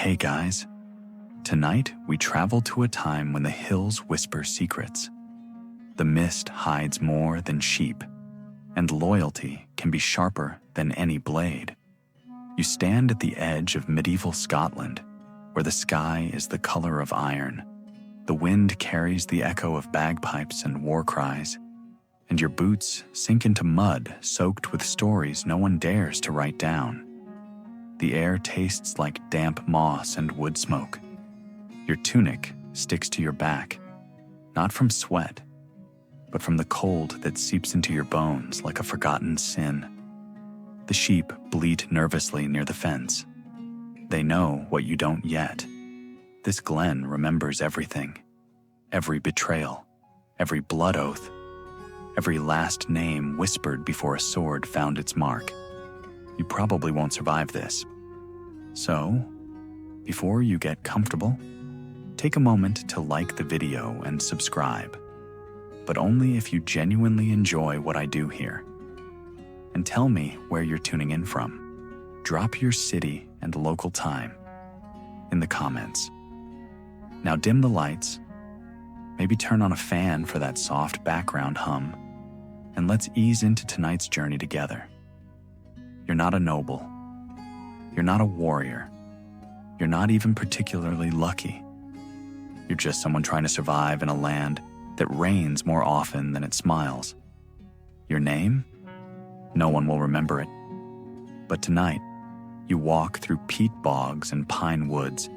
Hey guys, tonight we travel to a time when the hills whisper secrets. The mist hides more than sheep, and loyalty can be sharper than any blade. You stand at the edge of medieval Scotland, where the sky is the color of iron. The wind carries the echo of bagpipes and war cries, and your boots sink into mud soaked with stories no one dares to write down. The air tastes like damp moss and wood smoke. Your tunic sticks to your back, not from sweat, but from the cold that seeps into your bones like a forgotten sin. The sheep bleat nervously near the fence. They know what you don't yet. This glen remembers everything. Every betrayal, every blood oath, every last name whispered before a sword found its mark. You probably won't survive this. So, before you get comfortable, take a moment to like the video and subscribe, but only if you genuinely enjoy what I do here. And tell me where you're tuning in from. Drop your city and local time in the comments. Now dim the lights, maybe turn on a fan for that soft background hum, and let's ease into tonight's journey together. You're not a noble. You're not a warrior. You're not even particularly lucky. You're just someone trying to survive in a land that rains more often than it smiles. Your name? No one will remember it. But tonight, you walk through peat bogs and pine woods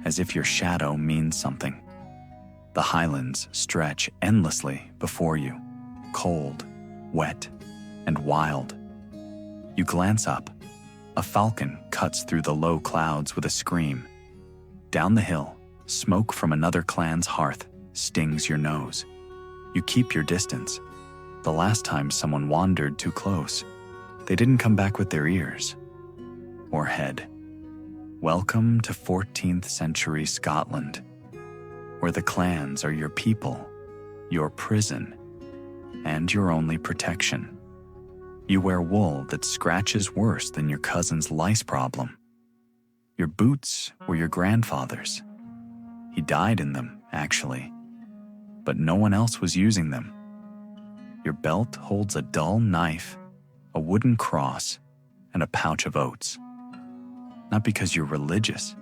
as if your shadow means something. The highlands stretch endlessly before you, cold, wet, and wild. You glance up. A falcon cuts through the low clouds with a scream. Down the hill, smoke from another clan's hearth stings your nose. You keep your distance. The last time someone wandered too close, they didn't come back with their ears or head. Welcome to 14th century Scotland, where the clans are your people, your prison, and your only protection. You wear wool that scratches worse than your cousin's lice problem. Your boots were your grandfather's. He died in them, actually, but no one else was using them. Your belt holds a dull knife, a wooden cross, and a pouch of oats. Not because you're religious,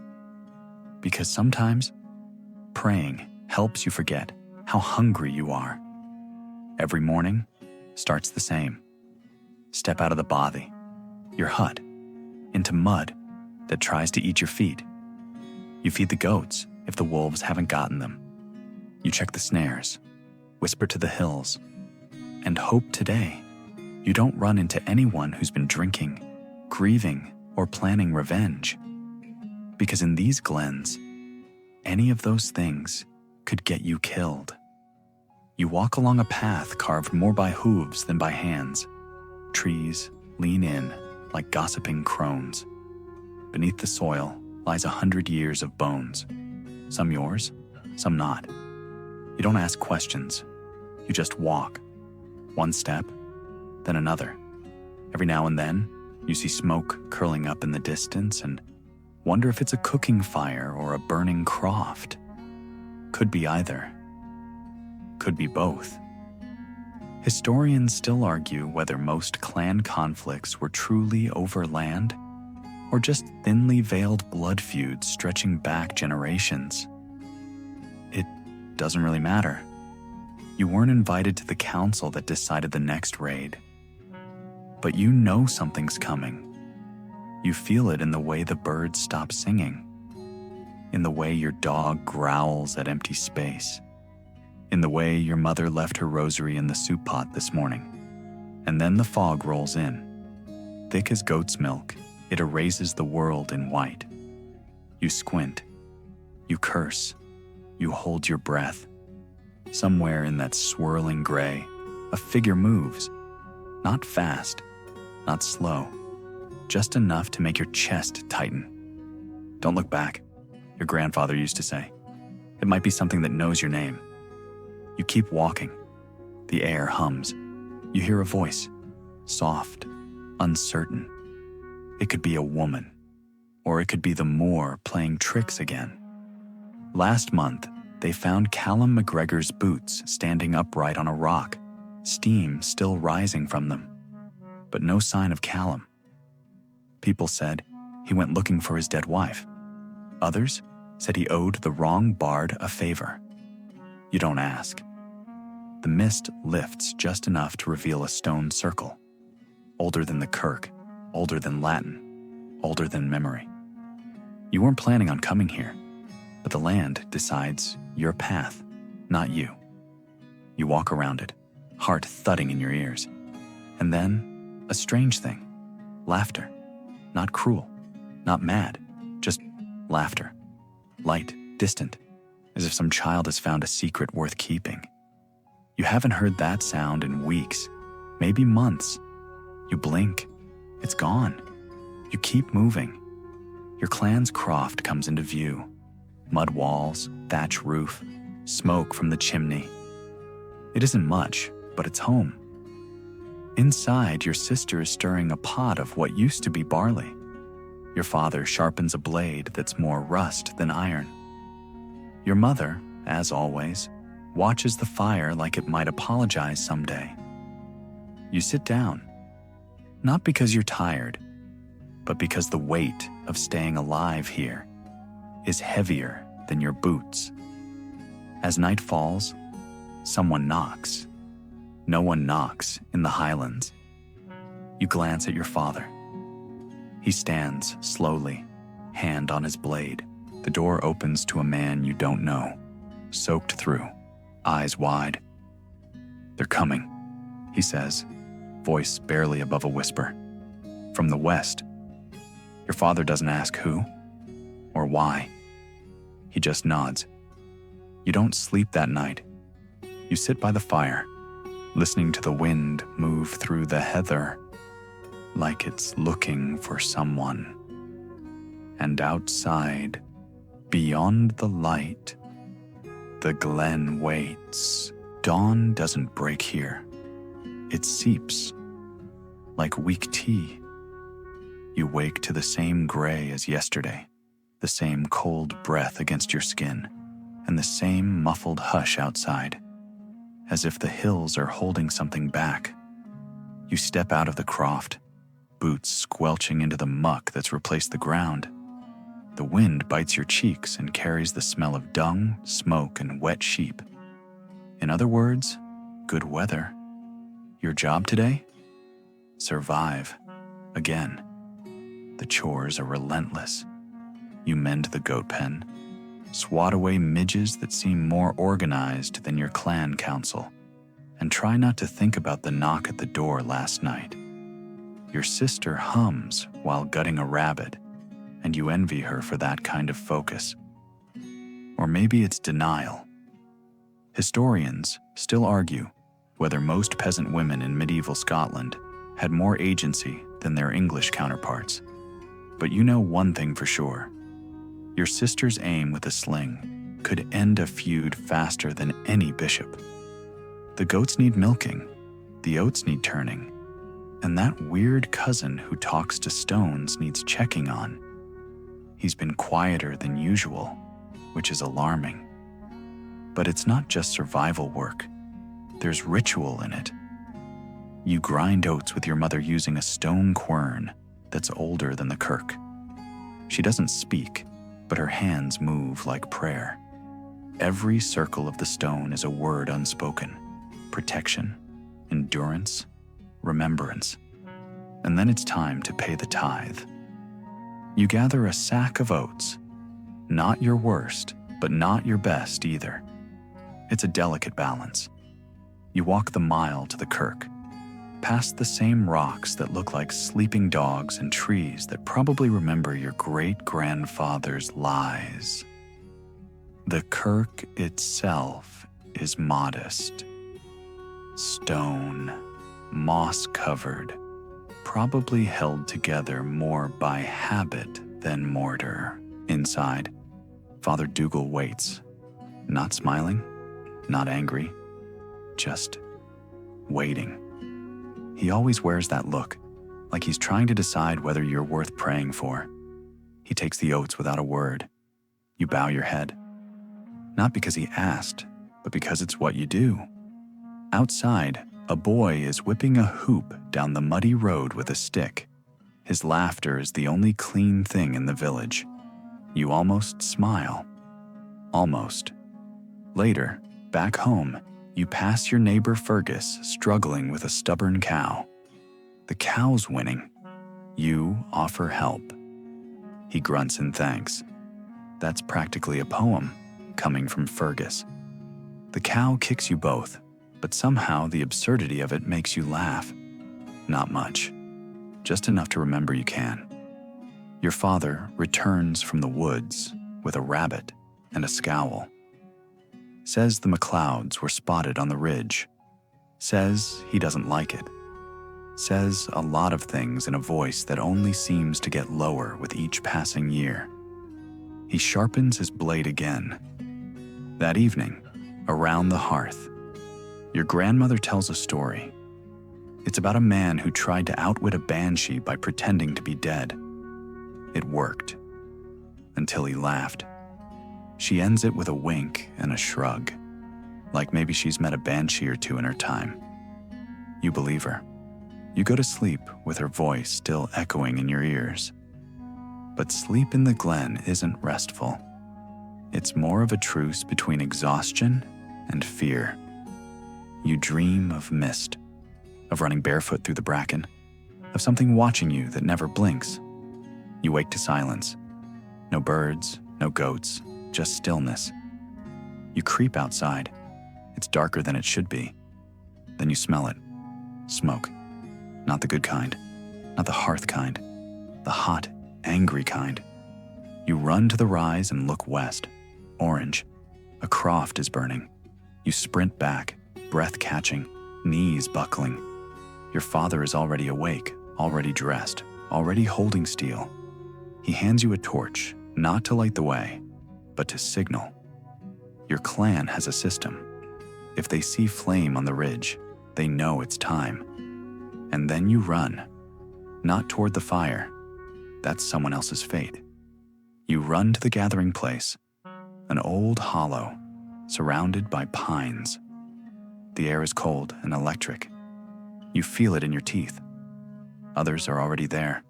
because sometimes praying helps you forget how hungry you are. Every morning starts the same. Step out of the bothy, your hut, into mud that tries to eat your feet. You feed the goats if the wolves haven't gotten them. You check the snares, whisper to the hills, and hope today you don't run into anyone who's been drinking, grieving, or planning revenge. Because in these glens, any of those things could get you killed. You walk along a path carved more by hooves than by hands. Trees lean in like gossiping crones. Beneath the soil lies 100 years of bones. Some yours, some not. You don't ask questions. You just walk. One step, then another. Every now and then, you see smoke curling up in the distance and wonder if it's a cooking fire or a burning croft. Could be either. Could be both. Historians still argue whether most clan conflicts were truly over land or just thinly veiled blood feuds stretching back generations. It doesn't really matter. You weren't invited to the council that decided the next raid. But you know something's coming. You feel it in the way the birds stop singing, in the way your dog growls at empty space, in the way your mother left her rosary in the soup pot this morning. And then the fog rolls in. Thick as goat's milk, it erases the world in white. You squint. You curse. You hold your breath. Somewhere in that swirling gray, a figure moves. Not fast, not slow, just enough to make your chest tighten. Don't look back, your grandfather used to say. It might be something that knows your name. You keep walking. The air hums. You hear a voice, soft, uncertain. It could be a woman, Or it could be the moor playing tricks again. Last month, they found Callum McGregor's boots standing upright on a rock, steam still rising from them, but no sign of Callum. People said he went looking for his dead wife. Others said he owed the wrong bard a favor. You don't ask. The mist lifts just enough to reveal a stone circle, older than the kirk, older than Latin, older than memory. You weren't planning on coming here, but the land decides your path, not you. You walk around it, heart thudding in your ears. And then, a strange thing, laughter. Not cruel, not mad, just laughter. Light, distant, as if some child has found a secret worth keeping. You haven't heard that sound in weeks, maybe months. You blink, it's gone. You keep moving. Your clan's croft comes into view. Mud walls, thatch roof, smoke from the chimney. It isn't much, but it's home. Inside, your sister is stirring a pot of what used to be barley. Your father sharpens a blade that's more rust than iron. Your mother, as always, watches the fire like it might apologize someday. You sit down, not because you're tired, but because the weight of staying alive here is heavier than your boots. As night falls, someone knocks. No one knocks in the Highlands. You glance at your father. He stands slowly, hand on his blade. The door opens to a man you don't know, soaked through, eyes wide. "They're coming," he says, voice barely above a whisper. From the west. Your father doesn't ask who or why. He just nods. You don't sleep that night. You sit by the fire, listening to the wind move through the heather like it's looking for someone. And outside, beyond the light, the glen waits. Dawn doesn't break here. It seeps like weak tea. You wake to the same gray as yesterday, the same cold breath against your skin, and the same muffled hush outside, as if the hills are holding something back. You step out of the croft, boots squelching into the muck that's replaced the ground. The wind bites your cheeks and carries the smell of dung, smoke, and wet sheep. In other words, good weather. Your job today? Survive. Again. The chores are relentless. You mend the goat pen, swat away midges that seem more organized than your clan council, and try not to think about the knock at the door last night. Your sister hums while gutting a rabbit, and you envy her for that kind of focus. Or maybe it's denial. Historians still argue whether most peasant women in medieval Scotland had more agency than their English counterparts. But you know one thing for sure. Your sister's aim with a sling could end a feud faster than any bishop. The goats need milking, the oats need turning, and that weird cousin who talks to stones needs checking on. He's been quieter than usual, which is alarming. But it's not just survival work. There's ritual in it. You grind oats with your mother using a stone quern that's older than the kirk. She doesn't speak, but her hands move like prayer. Every circle of the stone is a word unspoken: protection, endurance, remembrance. And then it's time to pay the tithe. You gather a sack of oats, not your worst, but not your best either. It's a delicate balance. You walk the mile to the kirk, past the same rocks that look like sleeping dogs and trees that probably remember your great-grandfather's lies. The kirk itself is modest. Stone, moss-covered, probably held together more by habit than mortar. Inside, Father Dougal waits, not smiling, not angry, just waiting. He always wears that look, like he's trying to decide whether you're worth praying for. He He takes the oats without a word. You bow your head. Not because he asked, but because it's what you do. Outside, a boy is whipping a hoop down the muddy road with a stick. His laughter is the only clean thing in the village. You almost smile. Almost. Later, back home, you pass your neighbor Fergus struggling with a stubborn cow. The cow's winning. You offer help. He grunts in thanks. That's practically a poem coming from Fergus. The cow kicks you both, but somehow the absurdity of it makes you laugh. Not much. Just enough to remember you can. Your father returns from the woods with a rabbit and a scowl. Says the McLeods were spotted on the ridge. Says he doesn't like it. Says a lot of things in a voice that only seems to get lower with each passing year. He sharpens his blade again. That evening, around the hearth, your grandmother tells a story. It's about a man who tried to outwit a banshee by pretending to be dead. It worked. Until he laughed. She ends it with a wink and a shrug, like maybe she's met a banshee or two in her time. You believe her. You go to sleep with her voice still echoing in your ears. But sleep in the glen isn't restful. It's more of a truce between exhaustion and fear. You dream of mist, of running barefoot through the bracken, of something watching you that never blinks. You wake to silence. No birds, no goats, just stillness. You creep outside. It's darker than it should be. Then you smell it. Smoke. Not the good kind. Not the hearth kind. The hot, angry kind. You run to the rise and look west. Orange. A croft is burning. You sprint back, breath catching, knees buckling. Your father is already awake, already dressed, already holding steel. He hands you a torch, not to light the way, but to signal. Your clan has a system. If they see flame on the ridge, they know it's time. And then you run, not toward the fire. That's someone else's fate. You run to the gathering place, an old hollow, surrounded by pines. The air is cold and electric. You feel it in your teeth. Others are already there.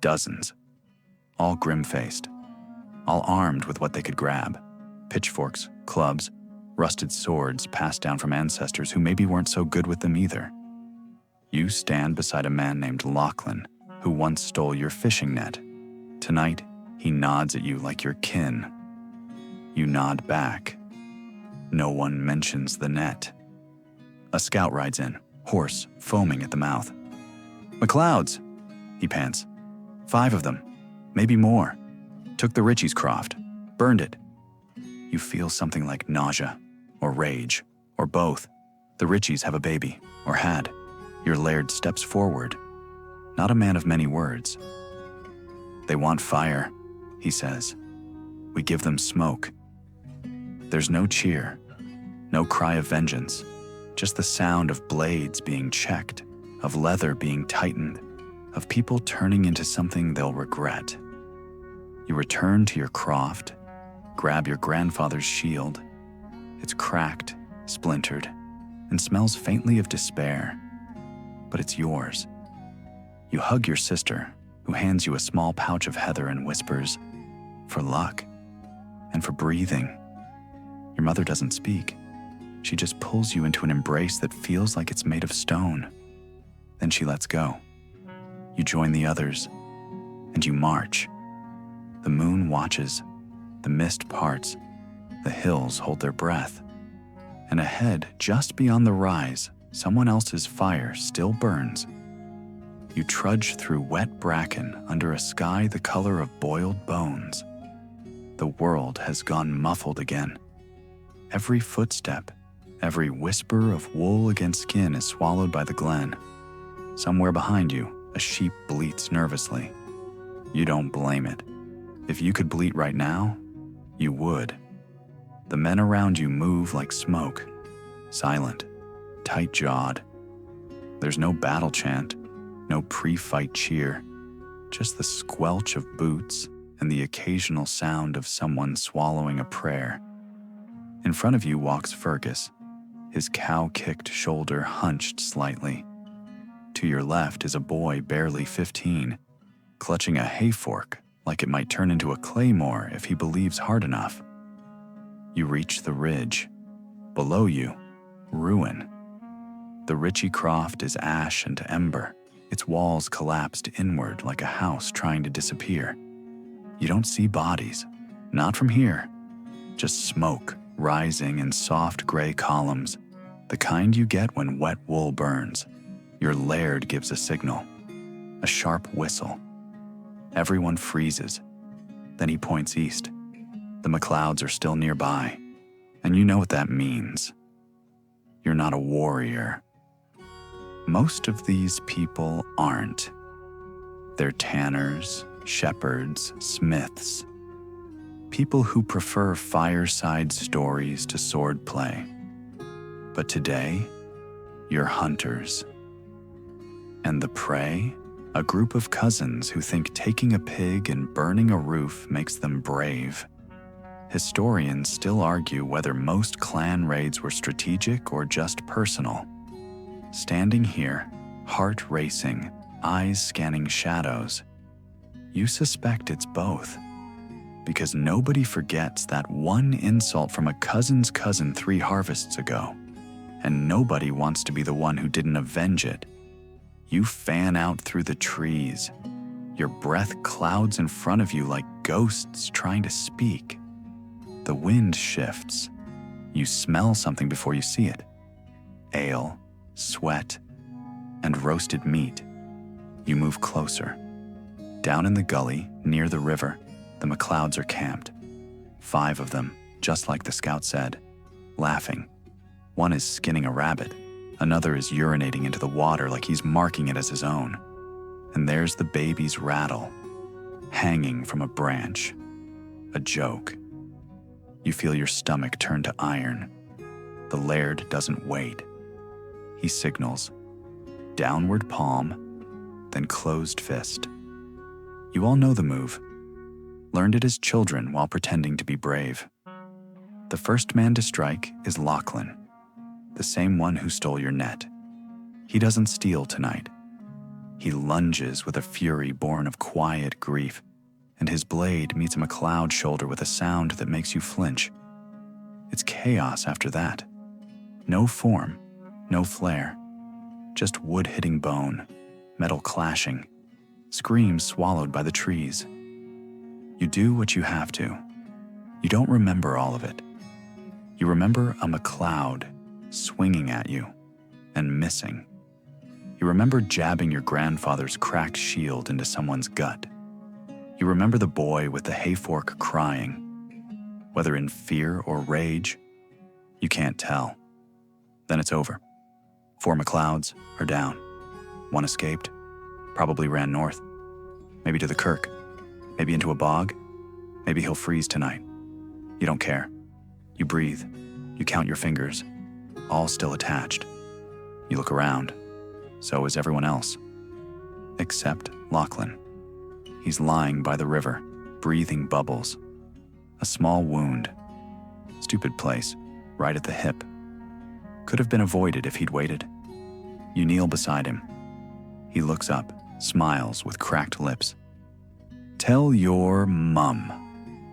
Dozens. All grim-faced. All armed with what they could grab. Pitchforks, clubs, rusted swords passed down from ancestors who maybe weren't so good with them either. You stand beside a man named Lachlan, who once stole your fishing net. Tonight, he nods at you like you're kin. You nod back. No one mentions the net. A scout rides in, hoarse, foaming at the mouth. "McLeods," he pants. 5 of them, maybe more. Took the Ritchie's croft, burned it. You feel something like nausea, or rage, or both. The Ritchies have a baby, or had. Your laird steps forward, not a man of many words. "They want fire," he says. "We give them smoke." There's no cheer, no cry of vengeance, just the sound of blades being checked, of leather being tightened, of people turning into something they'll regret. You return to your croft, grab your grandfather's shield. It's cracked, splintered, and smells faintly of despair. But it's yours. You hug your sister, who hands you a small pouch of heather and whispers, "For luck, and for breathing." Your mother doesn't speak. She just pulls you into an embrace that feels like it's made of stone. Then she lets go. You join the others, and you march. The moon watches, the mist parts, the hills hold their breath. And ahead, just beyond the rise, someone else's fire still burns. You trudge through wet bracken under a sky the color of boiled bones. The world has gone muffled again. Every footstep, every whisper of wool against skin is swallowed by the glen. Somewhere behind you, a sheep bleats nervously. You don't blame it. If you could bleat right now, you would. The men around you move like smoke, silent, tight-jawed. There's no battle chant, no pre-fight cheer, just the squelch of boots and the occasional sound of someone swallowing a prayer. In front of you walks Fergus, his cow-kicked shoulder hunched slightly. To your left is a boy barely 15, clutching a hay fork like it might turn into a claymore if he believes hard enough. You reach the ridge. Below you, ruin. The Ritchie Croft is ash and ember, its walls collapsed inward like a house trying to disappear. You don't see bodies, not from here, just smoke rising in soft gray columns, the kind you get when wet wool burns. Your laird gives a signal, a sharp whistle. Everyone freezes. Then he points east. The MacLeods are still nearby, and you know what that means. You're not a warrior. Most of these people aren't. They're tanners, shepherds, smiths. People who prefer fireside stories to swordplay. But today, you're hunters. And the prey? A group of cousins who think taking a pig and burning a roof makes them brave. Historians still argue whether most clan raids were strategic or just personal. Standing here, heart racing, eyes scanning shadows, you suspect it's both. Because nobody forgets that one insult from a cousin's cousin 3 harvests ago, and nobody wants to be the one who didn't avenge it. You fan out through the trees. Your breath clouds in front of you like ghosts trying to speak. The wind shifts. You smell something before you see it. Ale, sweat, and roasted meat. You move closer. Down in the gully, near the river, the MacLeods are camped. 5 of them, just like the scout said, laughing. One is skinning a rabbit. Another is urinating into the water like he's marking it as his own. And there's the baby's rattle, hanging from a branch. A joke. You feel your stomach turn to iron. The laird doesn't wait. He signals. Downward palm, then closed fist. You all know the move. Learned it as children while pretending to be brave. The first man to strike is Lachlan, the same one who stole your net. He doesn't steal tonight. He lunges with a fury born of quiet grief, and his blade meets a MacLeod shoulder with a sound that makes you flinch. It's chaos after that. No form, no flair, just wood hitting bone, metal clashing, screams swallowed by the trees. You do what you have to. You don't remember all of it. You remember a MacLeod swinging at you and missing. You remember jabbing your grandfather's cracked shield into someone's gut. You remember the boy with the hayfork crying. Whether in fear or rage, you can't tell. Then it's over. 4 MacLeods are down. 1 escaped, probably ran north, maybe to the kirk, maybe into a bog, maybe he'll freeze tonight. You don't care. You breathe. You count your fingers, all still attached. You look around. So is everyone else. Except Lachlan. He's lying by the river, breathing bubbles. A small wound. Stupid place, right at the hip. Could have been avoided if he'd waited. You kneel beside him. He looks up, smiles with cracked lips. Tell your mum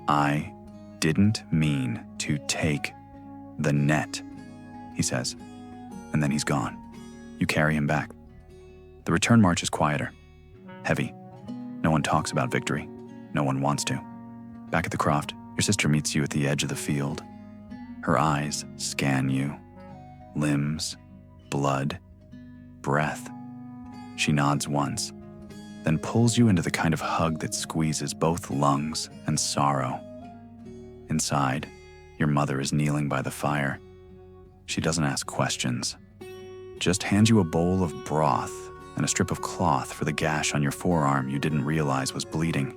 I didn't mean to take the net, he says, and then he's gone. You carry him back. The return march is quieter, heavy. No one talks about victory. No one wants to. Back at the croft, your sister meets you at the edge of the field. Her eyes scan you. Limbs, blood, breath. She nods once, then pulls you into the kind of hug that squeezes both lungs and sorrow. Inside, your mother is kneeling by the fire. She doesn't ask questions, just hands you a bowl of broth and a strip of cloth for the gash on your forearm you didn't realize was bleeding.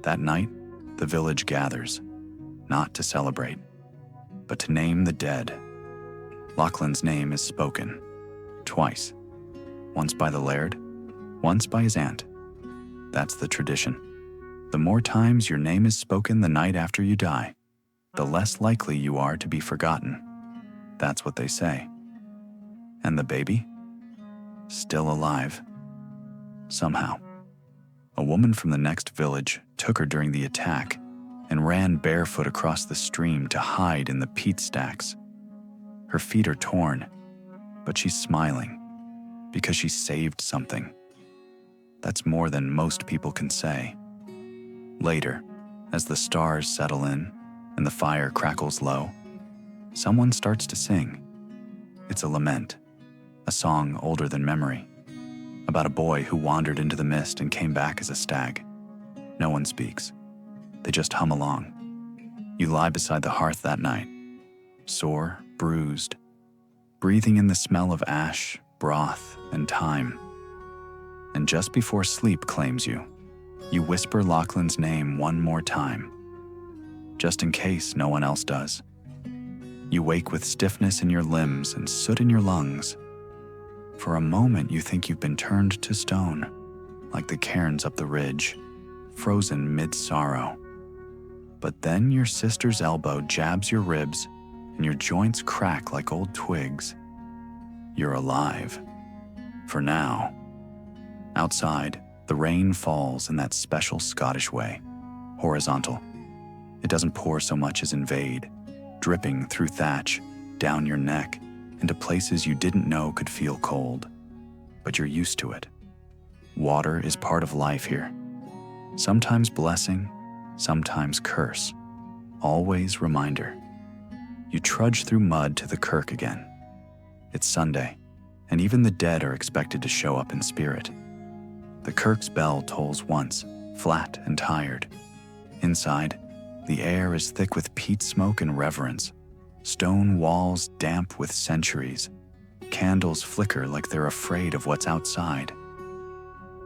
That night, the village gathers, not to celebrate, but to name the dead. Lachlan's name is spoken, twice, once by the laird, once by his aunt. That's the tradition. The more times your name is spoken the night after you die, the less likely you are to be forgotten. That's what they say. And the baby? Still alive. Somehow. A woman from the next village took her during the attack and ran barefoot across the stream to hide in the peat stacks. Her feet are torn, but she's smiling because she saved something. That's more than most people can say. Later, as the stars settle in and the fire crackles low, someone starts to sing. It's a lament, a song older than memory, about a boy who wandered into the mist and came back as a stag. No one speaks. They just hum along. You lie beside the hearth that night, sore, bruised, breathing in the smell of ash, broth, and thyme. And just before sleep claims you, you whisper Lachlan's name one more time, just in case no one else does. You wake with stiffness in your limbs and soot in your lungs. For a moment you think you've been turned to stone, like the cairns up the ridge, frozen mid-sorrow. But then your sister's elbow jabs your ribs and your joints crack like old twigs. You're alive. For now. Outside, the rain falls in that special Scottish way, horizontal. It doesn't pour so much as invade, dripping through thatch, down your neck, into places you didn't know could feel cold. But you're used to it. Water is part of life here. Sometimes blessing, sometimes curse. Always reminder. You trudge through mud to the kirk again. It's Sunday, and even the dead are expected to show up in spirit. The kirk's bell tolls once, flat and tired. Inside, the air is thick with peat smoke and reverence. Stone walls damp with centuries. Candles flicker like they're afraid of what's outside.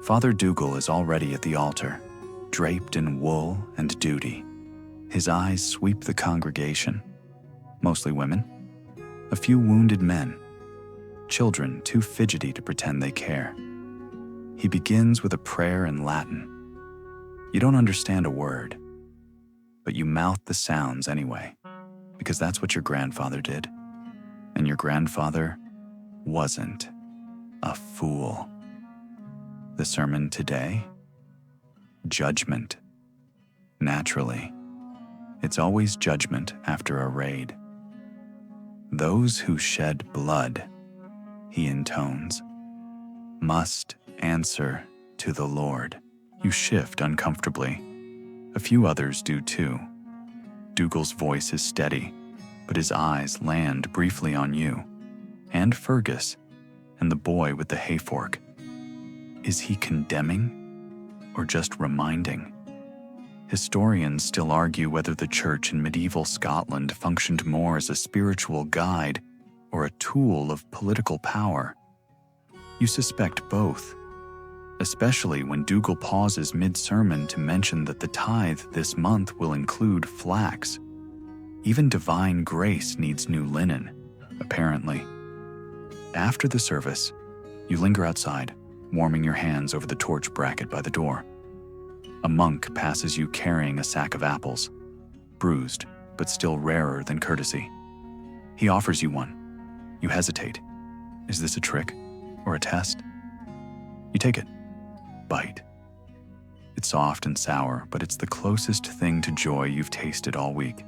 Father Dougal is already at the altar, draped in wool and duty. His eyes sweep the congregation, mostly women, a few wounded men, children too fidgety to pretend they care. He begins with a prayer in Latin. You don't understand a word, but you mouth the sounds anyway, because that's what your grandfather did. And your grandfather wasn't a fool. The sermon today? Judgment. Naturally. It's always judgment after a raid. Those who shed blood, he intones, must answer to the Lord. You shift uncomfortably. A few others do too. Dougal's voice is steady, but his eyes land briefly on you, and Fergus, and the boy with the hayfork. Is he condemning, or just reminding? Historians still argue whether the church in medieval Scotland functioned more as a spiritual guide or a tool of political power. You suspect both, especially when Dougal pauses mid-sermon to mention that the tithe this month will include flax. Even divine grace needs new linen, apparently. After the service, you linger outside, warming your hands over the torch bracket by the door. A monk passes you carrying a sack of apples, bruised, but still rarer than courtesy. He offers you one. You hesitate. Is this a trick or a test? You take it. Bite. It's soft and sour, but it's the closest thing to joy you've tasted all week.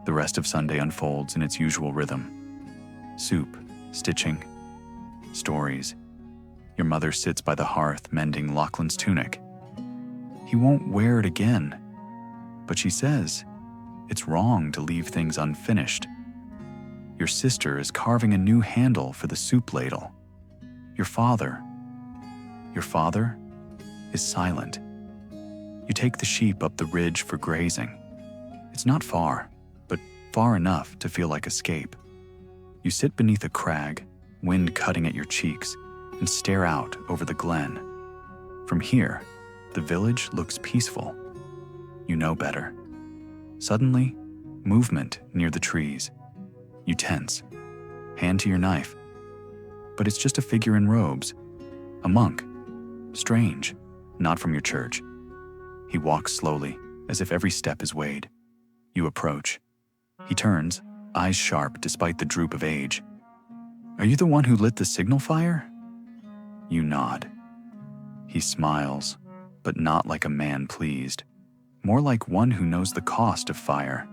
The rest of Sunday unfolds in its usual rhythm. Soup, stitching, stories. Your mother sits by the hearth mending Lachlan's tunic. He won't wear it again, but she says it's wrong to leave things unfinished. Your sister is carving a new handle for the soup ladle. Your father is silent. You take the sheep up the ridge for grazing. It's not far, but far enough to feel like escape. You sit beneath a crag, wind cutting at your cheeks, and stare out over the glen. From here, the village looks peaceful. You know better. Suddenly, movement near the trees. You tense, hand to your knife. But it's just a figure in robes. A monk. Strange, not from your church. He walks slowly, as if every step is weighed. You approach. He turns, eyes sharp despite the droop of age. "Are you the one who lit the signal fire?" You nod. He smiles, but not like a man pleased, more like one who knows the cost of fire.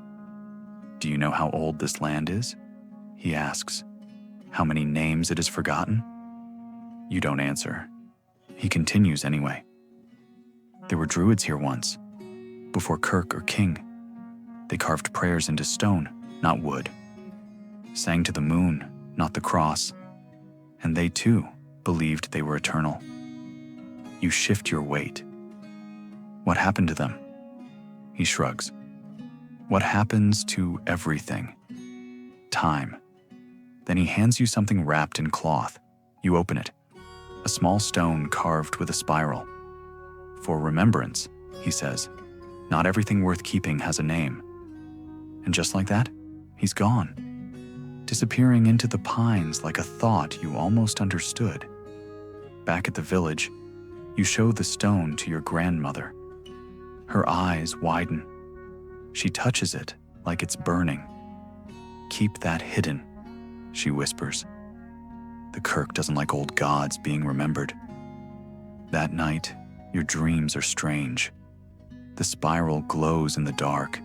"Do you know how old this land is?" he asks. "How many names it has forgotten?" You don't answer. He continues anyway. "There were druids here once, before Kirk or King. They carved prayers into stone, not wood. Sang to the moon, not the cross. And they too believed they were eternal." You shift your weight. "What happened to them?" He shrugs. "What happens to everything? Time." Then he hands you something wrapped in cloth. You open it. A small stone carved with a spiral. "For remembrance," he says. "Not everything worth keeping has a name." And just like that, he's gone, disappearing into the pines like a thought you almost understood. Back at the village, you show the stone to your grandmother. Her eyes widen. She touches it like it's burning. "Keep that hidden," she whispers. "The Kirk doesn't like old gods being remembered." That night, your dreams are strange. The spiral glows in the dark.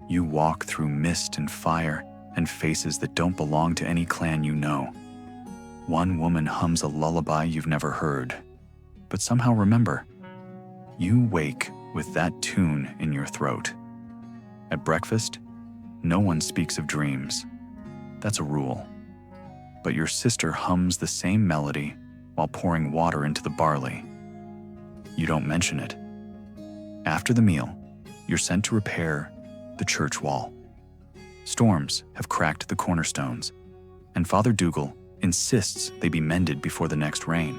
You walk through mist and fire and faces that don't belong to any clan you know. One woman hums a lullaby you've never heard, but somehow remember. You wake with that tune in your throat. At breakfast, no one speaks of dreams. That's a rule. But your sister hums the same melody while pouring water into the barley. You don't mention it. After the meal, you're sent to repair the church wall. Storms have cracked the cornerstones, and Father Dougal insists they be mended before the next rain.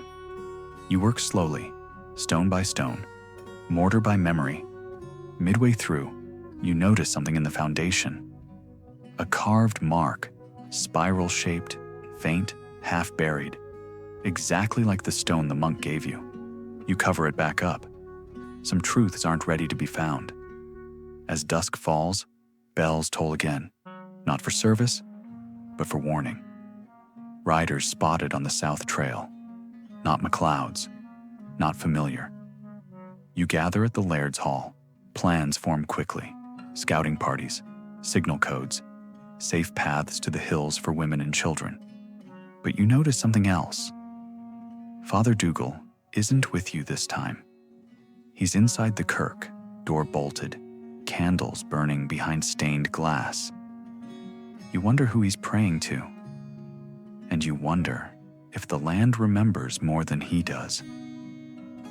You work slowly, stone by stone, mortar by memory. Midway through, you notice something in the foundation. A carved mark, spiral-shaped, faint, half-buried, exactly like the stone the monk gave you. You cover it back up. Some truths aren't ready to be found. As dusk falls, bells toll again, not for service, but for warning. Riders spotted on the south trail, not MacLeod's, not familiar. You gather at the Laird's Hall. Plans form quickly. Scouting parties, signal codes, safe paths to the hills for women and children. But you notice something else. Father Dougal isn't with you this time. He's inside the kirk, door bolted, candles burning behind stained glass. You wonder who he's praying to. And you wonder if the land remembers more than he does.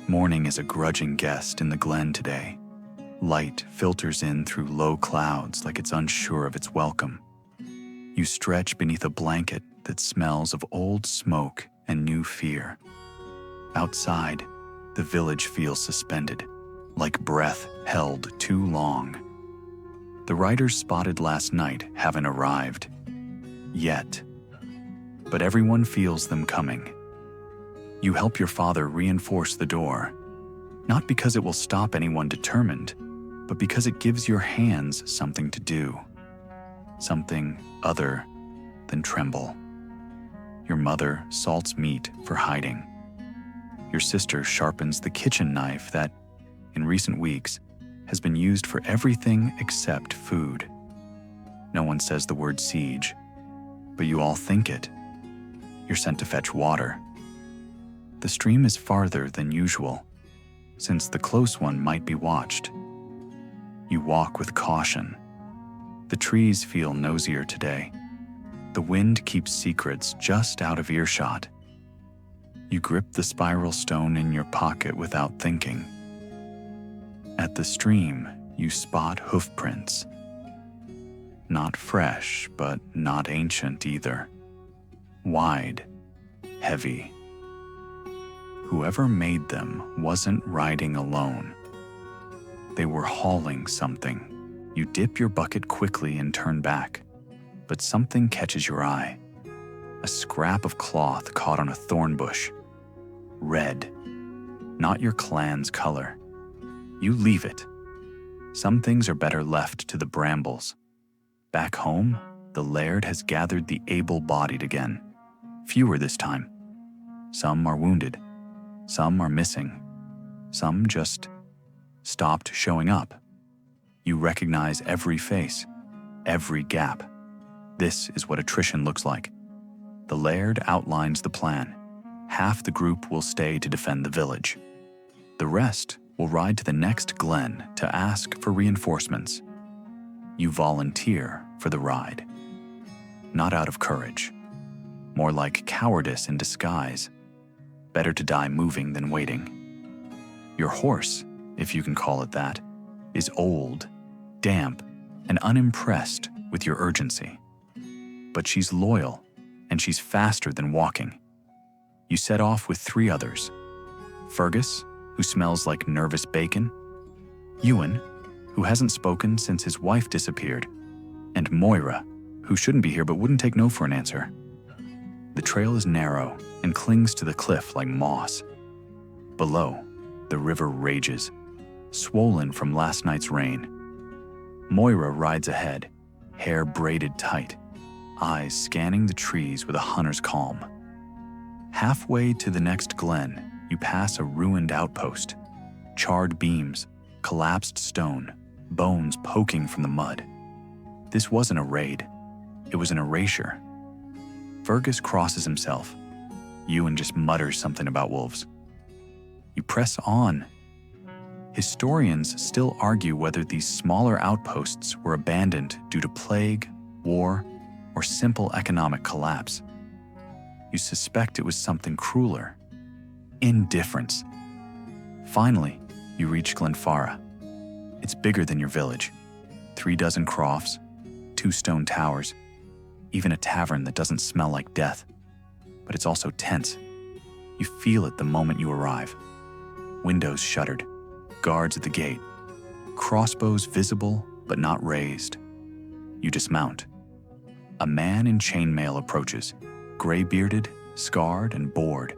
Morning is a grudging guest in the glen today. Light filters in through low clouds like it's unsure of its welcome. You stretch beneath a blanket that smells of old smoke and new fear. Outside, the village feels suspended, like breath held too long. The riders spotted last night haven't arrived. Yet. But everyone feels them coming. You help your father reinforce the door, not because it will stop anyone determined, but because it gives your hands something to do. Something other than tremble. Your mother salts meat for hiding. Your sister sharpens the kitchen knife that, in recent weeks, has been used for everything except food. No one says the word siege, but you all think it. You're sent to fetch water. The stream is farther than usual, since the close one might be watched. You walk with caution. The trees feel nosier today. The wind keeps secrets just out of earshot. You grip the spiral stone in your pocket without thinking. At the stream, you spot hoofprints. Not fresh, but not ancient either. Wide, heavy. Whoever made them wasn't riding alone. They were hauling something. You dip your bucket quickly and turn back, but something catches your eye. A scrap of cloth caught on a thorn bush. Red. Not your clan's color. You leave it. Some things are better left to the brambles. Back home, the laird has gathered the able-bodied again. Fewer this time. Some are wounded. Some are missing. Some just stopped showing up. You recognize every face, every gap. This is what attrition looks like. The laird outlines the plan. Half the group will stay to defend the village. The rest will ride to the next glen to ask for reinforcements. You volunteer for the ride. Not out of courage. More like cowardice in disguise. Better to die moving than waiting. Your horse, if you can call it that, is old, damp, and unimpressed with your urgency. But she's loyal, and she's faster than walking. You set off with 3 others. Fergus, who smells like nervous bacon, Ewan, who hasn't spoken since his wife disappeared, and Moira, who shouldn't be here but wouldn't take no for an answer. The trail is narrow and clings to the cliff like moss. Below, the river rages, swollen from last night's rain. Moira rides ahead, hair braided tight, eyes scanning the trees with a hunter's calm. Halfway to the next glen, you pass a ruined outpost. Charred beams, collapsed stone, bones poking from the mud. This wasn't a raid. It was an erasure. Fergus crosses himself. Ewan just mutters something about wolves. You press on. Historians still argue whether these smaller outposts were abandoned due to plague, war, or simple economic collapse. You suspect it was something crueler. Indifference. Finally, you reach Glenfarra. It's bigger than your village. 3 dozen crofts, 2 stone towers, even a tavern that doesn't smell like death. But it's also tense. You feel it the moment you arrive. Windows shuttered, guards at the gate, crossbows visible but not raised. You dismount. A man in chainmail approaches, gray-bearded, scarred, and bored.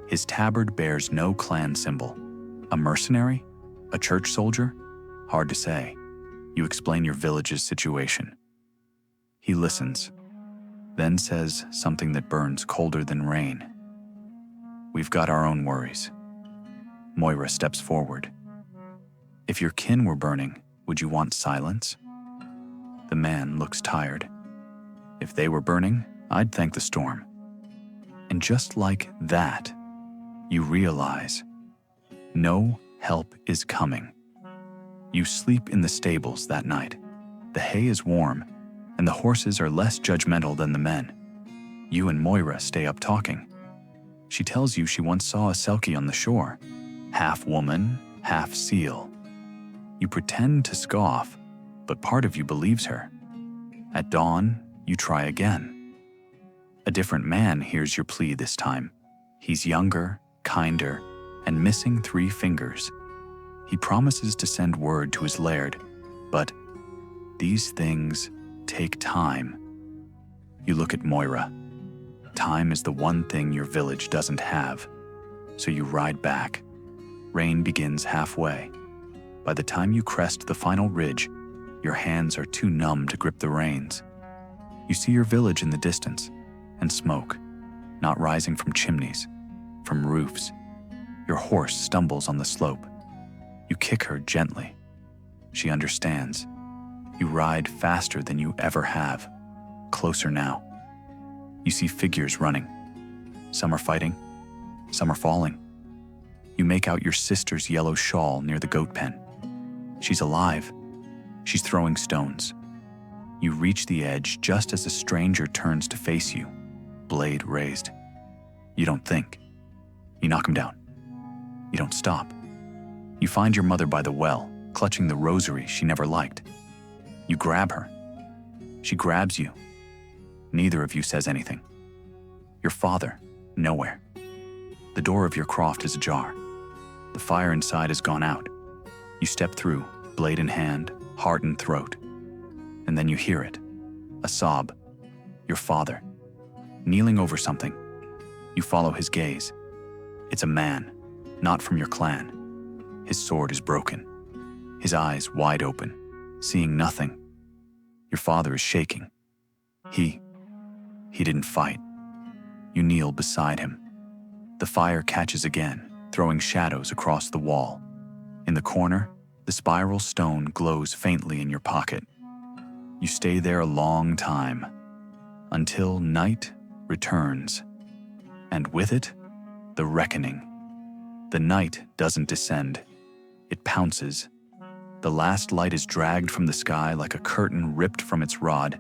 His tabard bears no clan symbol. A mercenary? A church soldier? Hard to say. You explain your village's situation. He listens, then says something that burns colder than rain. We've got our own worries. Moira steps forward. If your kin were burning, would you want silence? The man looks tired. If they were burning, I'd thank the storm. And just like that, you realize no help is coming. You sleep in the stables that night. The hay is warm, and the horses are less judgmental than the men. You and Moira stay up talking. She tells you she once saw a selkie on the shore, half woman, half seal. You pretend to scoff, but part of you believes her. At dawn, you try again. A different man hears your plea this time. He's younger, kinder, and missing 3 fingers. He promises to send word to his laird, but these things take time. You look at Moira. Time is the one thing your village doesn't have, so you ride back. Rain begins halfway. By the time you crest the final ridge, your hands are too numb to grip the reins. You see your village in the distance, and smoke, not rising from chimneys, from roofs. Your horse stumbles on the slope. You kick her gently. She understands. You ride faster than you ever have, closer now. You see figures running. Some are fighting, some are falling. You make out your sister's yellow shawl near the goat pen. She's alive. She's throwing stones. You reach the edge just as a stranger turns to face you, blade raised. You don't think. You knock him down. You don't stop. You find your mother by the well, clutching the rosary she never liked. You grab her. She grabs you. Neither of you says anything. Your father, nowhere. The door of your croft is ajar. The fire inside has gone out. You step through, blade in hand, heart in throat. And then you hear it. A sob. Your father. Kneeling over something. You follow his gaze. It's a man, not from your clan. His sword is broken. his eyes wide open, seeing nothing. Your father is shaking. He didn't fight. You kneel beside him. The fire catches again, throwing shadows across the wall. In the corner, the spiral stone glows faintly in your pocket. You stay there a long time, until night returns, and with it, the reckoning. The night doesn't descend. It pounces. The last light is dragged from the sky like a curtain ripped from its rod,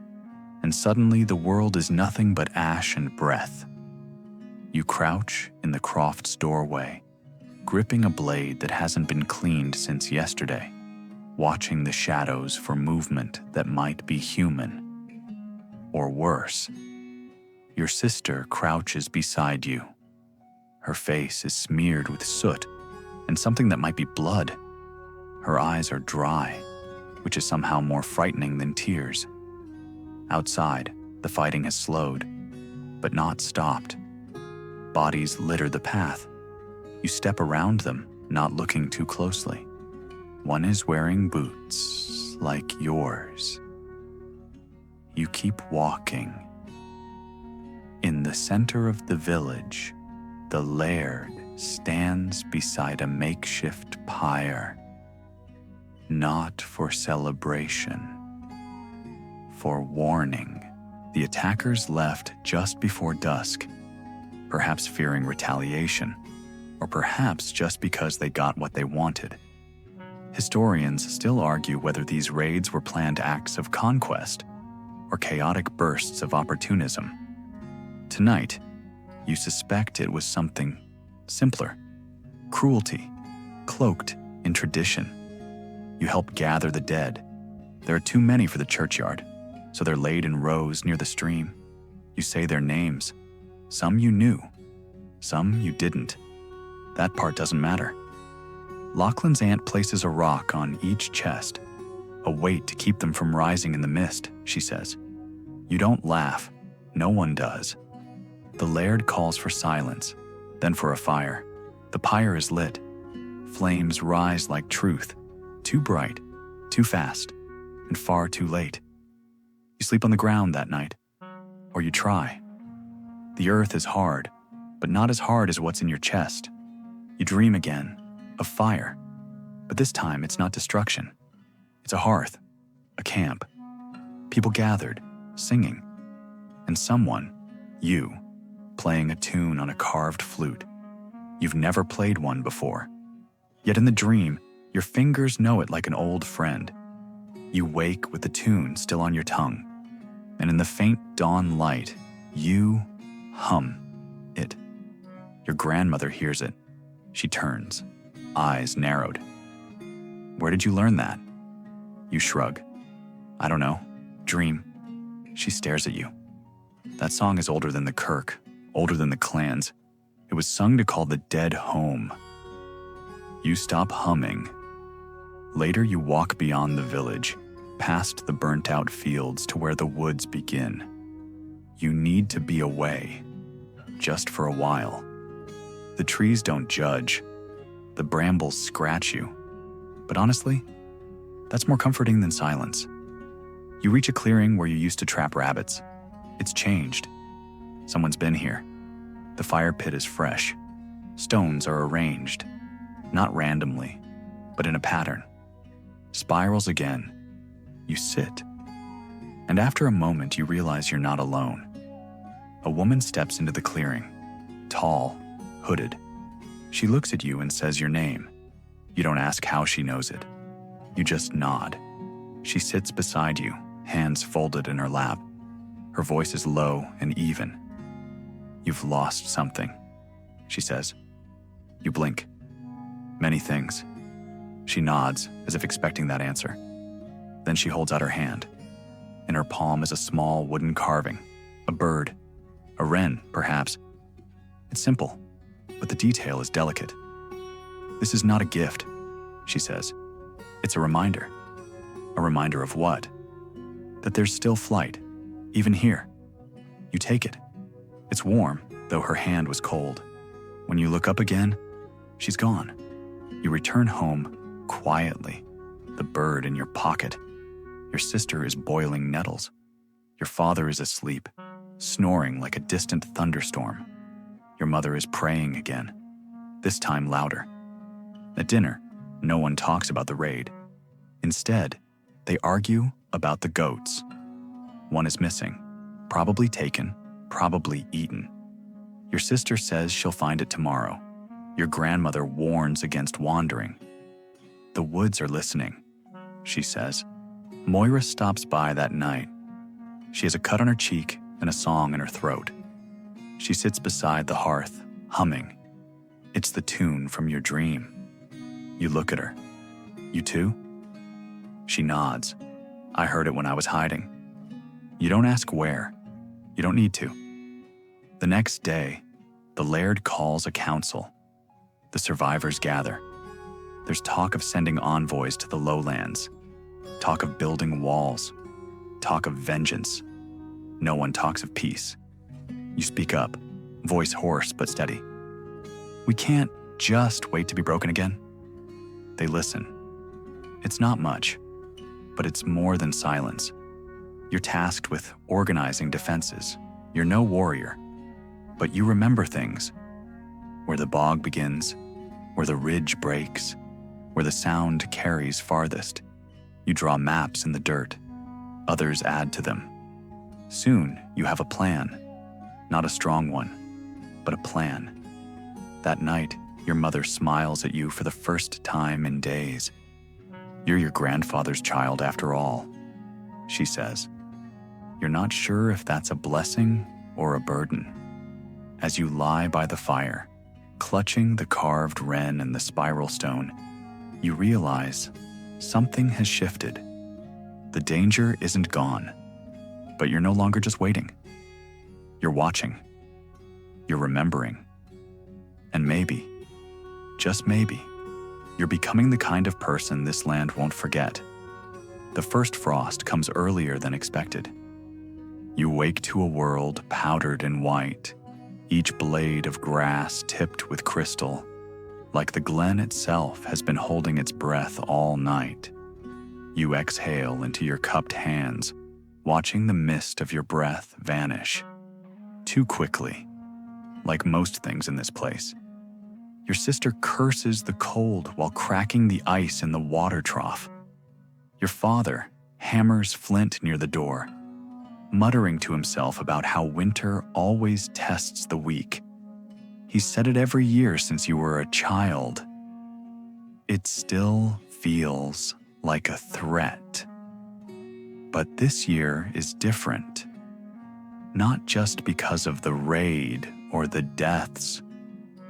and suddenly the world is nothing but ash and breath. You crouch in the croft's doorway, gripping a blade that hasn't been cleaned since yesterday, watching the shadows for movement that might be human. Or worse, your sister crouches beside you. Her face is smeared with soot and something that might be blood. Her eyes are dry, which is somehow more frightening than tears. Outside, the fighting has slowed, but not stopped. Bodies litter the path. You step around them, not looking too closely. One is wearing boots like yours. You keep walking. In the center of the village, the laird stands beside a makeshift pyre. Not for celebration, for warning. The attackers left just before dusk, perhaps fearing retaliation, or perhaps just because they got what they wanted. Historians still argue whether these raids were planned acts of conquest or chaotic bursts of opportunism. Tonight, you suspect it was something simpler: cruelty, cloaked in tradition. You help gather the dead. There are too many for the churchyard, so they're laid in rows near the stream. You say their names. Some you knew, some you didn't. That part doesn't matter. Lachlan's aunt places a rock on each chest, a weight to keep them from rising in the mist, she says. You don't laugh. No one does. The laird calls for silence, then for a fire. The pyre is lit. Flames rise like truth, too bright, too fast, and far too late. You sleep on the ground that night, or you try. The earth is hard, but not as hard as what's in your chest. You dream again, of fire, but this time it's not destruction. It's a hearth, a camp, people gathered, singing, and someone, you, playing a tune on a carved flute. You've never played one before, yet in the dream, your fingers know it like an old friend. You wake with the tune still on your tongue, and in the faint dawn light, you hum it. Your grandmother hears it. She turns, eyes narrowed. Where did you learn that? You shrug. I don't know. Dream. She stares at you. That song is older than the kirk, older than the clans. It was sung to call the dead home. You stop humming. Later you walk beyond the village, past the burnt-out fields to where the woods begin. You need to be away, just for a while. The trees don't judge. The brambles scratch you. But honestly, that's more comforting than silence. You reach a clearing where you used to trap rabbits. It's changed. Someone's been here. The fire pit is fresh. Stones are arranged, not randomly, but in a pattern. Spirals again. You sit. And after a moment, you realize you're not alone. A woman steps into the clearing, tall, hooded. She looks at you and says your name. You don't ask how she knows it. You just nod. She sits beside you, hands folded in her lap. Her voice is low and even. You've lost something, she says. You blink. Many things. She nods, as if expecting that answer. Then she holds out her hand. In her palm is a small wooden carving, a bird, a wren, perhaps. It's simple, but the detail is delicate. This is not a gift, she says. It's a reminder. A reminder of what? That there's still flight, even here. You take it. It's warm, though her hand was cold. When you look up again, she's gone. You return home quietly, the bird in your pocket. Your sister is boiling nettles. Your father is asleep, snoring like a distant thunderstorm. Your mother is praying again, this time louder. At dinner, no one talks about the raid. Instead, they argue about the goats. One is missing, probably taken, probably eaten. Your sister says she'll find it tomorrow. Your grandmother warns against wandering. The woods are listening, she says. Moira stops by that night. She has a cut on her cheek and a song in her throat. She sits beside the hearth, humming. It's the tune from your dream. You look at her. You too? She nods. I heard it when I was hiding. You don't ask where. You don't need to. The next day, the laird calls a council. The survivors gather. There's talk of sending envoys to the lowlands. Talk of building walls. Talk of vengeance. No one talks of peace. You speak up, voice hoarse but steady. We can't just wait to be broken again. They listen. It's not much, but it's more than silence. You're tasked with organizing defenses. You're no warrior, but you remember things. Where the bog begins, where the ridge breaks, where the sound carries farthest. You draw maps in the dirt. Others add to them. Soon, you have a plan. Not a strong one, but a plan. That night, your mother smiles at you for the first time in days. You're your grandfather's child after all, she says. You're not sure if that's a blessing or a burden. As you lie by the fire, clutching the carved wren and the spiral stone, you realize something has shifted. The danger isn't gone, but you're no longer just waiting. You're watching. You're remembering. And maybe, just maybe, you're becoming the kind of person this land won't forget. The first frost comes earlier than expected. You wake to a world powdered in white, each blade of grass tipped with crystal, like the glen itself has been holding its breath all night. You exhale into your cupped hands, watching the mist of your breath vanish. Too quickly, like most things in this place. Your sister curses the cold while cracking the ice in the water trough. Your father hammers flint near the door, muttering to himself about how winter always tests the weak. He's said it every year since you were a child. It still feels like a threat. But this year is different. Not just because of the raid or the deaths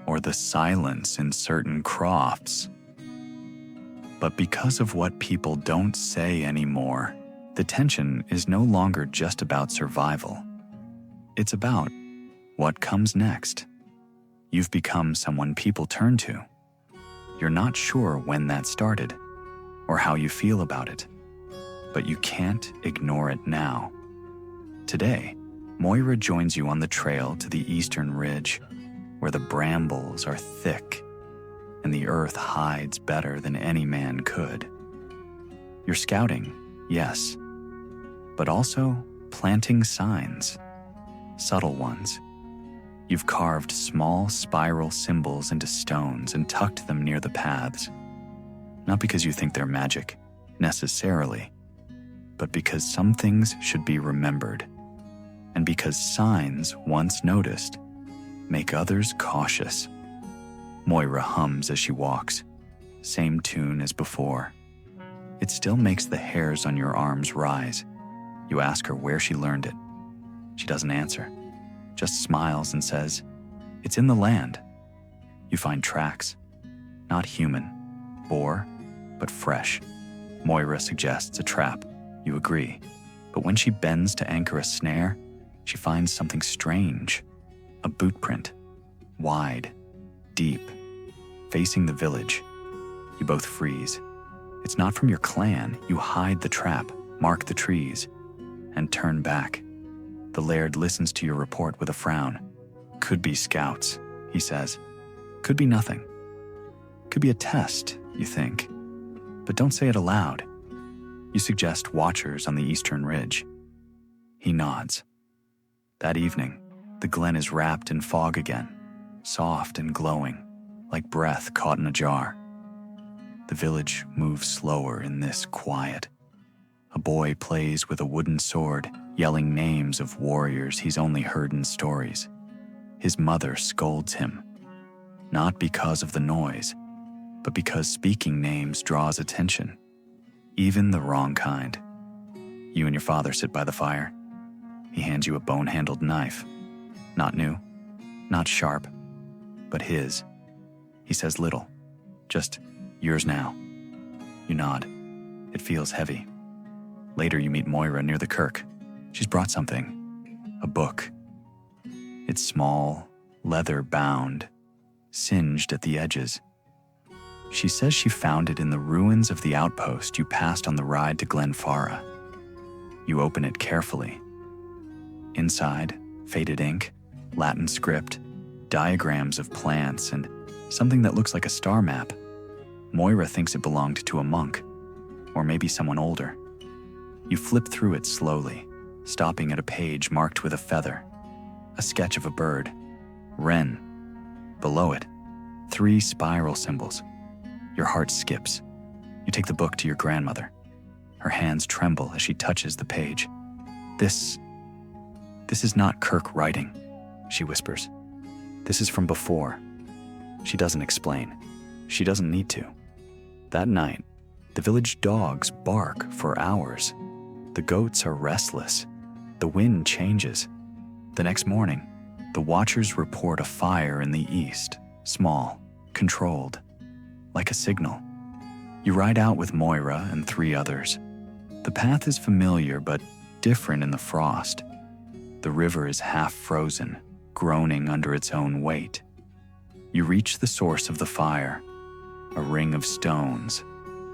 or the silence in certain crofts, but because of what people don't say anymore. The tension is no longer just about survival. It's about what comes next. You've become someone people turn to. You're not sure when that started or how you feel about it, but you can't ignore it now. Today, Moira joins you on the trail to the eastern ridge, where the brambles are thick and the earth hides better than any man could. You're scouting, yes, but also planting signs, subtle ones. You've carved small spiral symbols into stones and tucked them near the paths, not because you think they're magic, necessarily, but because some things should be remembered, and because signs once noticed make others cautious. Moira hums as she walks, same tune as before. It still makes the hairs on your arms rise. You ask her where she learned it. She doesn't answer, just smiles and says, "It's in the land." You find tracks, not human, boar, but fresh. Moira suggests a trap. You agree. But when she bends to anchor a snare, she finds something strange. A boot print, wide, deep, facing the village. You both freeze. It's not from your clan. You hide the trap, mark the trees, and turn back. The laird listens to your report with a frown. Could be scouts, he says. Could be nothing. Could be a test, you think. but don't say it aloud. You suggest watchers on the eastern ridge. He nods. That evening, the glen is wrapped in fog again, soft and glowing, like breath caught in a jar. The village moves slower in this quiet. A boy plays with a wooden sword, yelling names of warriors he's only heard in stories. His mother scolds him, not because of the noise, but because speaking names draws attention, even the wrong kind. You and your father sit by the fire. He hands you a bone-handled knife. Not new, not sharp, but his. He says little, just yours now. You nod. It feels heavy. Later you meet Moira near the kirk. She's brought something, a book. It's small, leather-bound, singed at the edges. She says she found it in the ruins of the outpost you passed on the ride to Glenfarra. You open it carefully. Inside, faded ink, Latin script, diagrams of plants, and something that looks like a star map. Moira thinks it belonged to a monk, or maybe someone older. You flip through it slowly, stopping at a page marked with a feather, a sketch of a bird, wren. Below it, 3 spiral symbols. Your heart skips. You take the book to your grandmother. Her hands tremble as she touches the page. This is not Kirk writing, she whispers. This is from before. She doesn't explain. She doesn't need to. That night, the village dogs bark for hours. The goats are restless. The wind changes. The next morning, the watchers report a fire in the east, small, controlled, like a signal. You ride out with Moira and 3 others. The path is familiar but different in the frost. The river is half frozen, groaning under its own weight. You reach the source of the fire, a ring of stones,